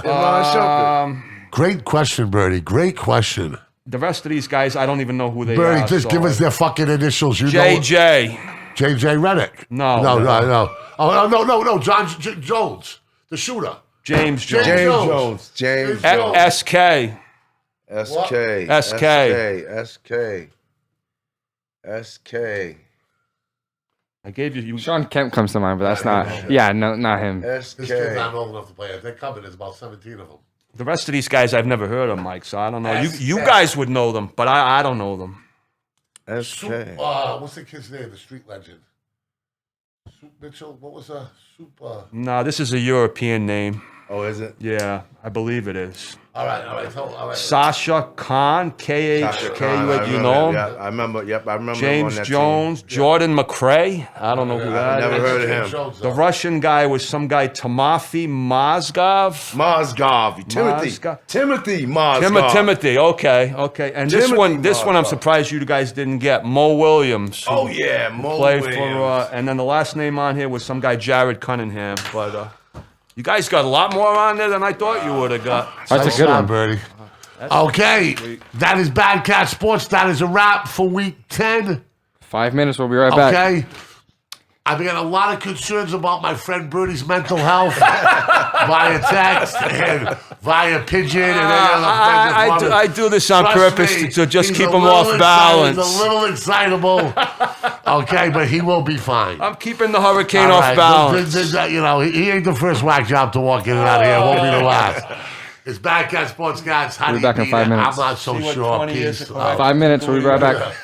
Amon Shumpert. Great question, Birdie. Great question. The rest of these guys, I don't even know who they Birdie, are. just give us their fucking initials. You JJ. JJ Redick. No. Oh, no. John Jones, the shooter. James Jones. James SK. I gave you. Sean Kemp comes to mind, but that's not. Yeah, no, not him. This kid's not old enough to play. They're coming. There's about 17 of them. The rest of these guys I've never heard of, Mike, so I don't know. You guys would know them, but I don't know them. SK. What's the kid's name? The street legend. Soup Mitchell? What was Soup? No, this is a European name. Oh, is it? Yeah, I believe it is. All right. Sasha Khan, K-H-K-U, you know him? Yeah, I remember. Yep, I remember. James him on that Jones, Jordan McRae. I don't know who that is. Never heard of him. The Russian guy was some guy, Timothy Mozgov. Timothy Mozgov. Timothy. Okay. And this one, I'm surprised you guys didn't get. Mo Williams. Oh yeah, Mo played Williams. for, and then the last name on here was some guy, Jared Cunningham. But you guys got a lot more on there than I thought you would have got. That's a good one, Birdie. Okay, that is BadCatz Sports. That is a wrap for week 10. 5 minutes. We'll be right back. Okay. I've got a lot of concerns about my friend Birdie's mental health via text and via pigeon and I do this on purpose to just keep him off balance. He's a little excitable. Okay, but he will be fine. I'm keeping the hurricane off balance. He ain't the first whack job to walk in and out of here. It won't be the last. It's BadCatz Sports, guys. How We'll do be back you in 5 minutes. I'm not so sure. Peace. 5 minutes. We'll be right back.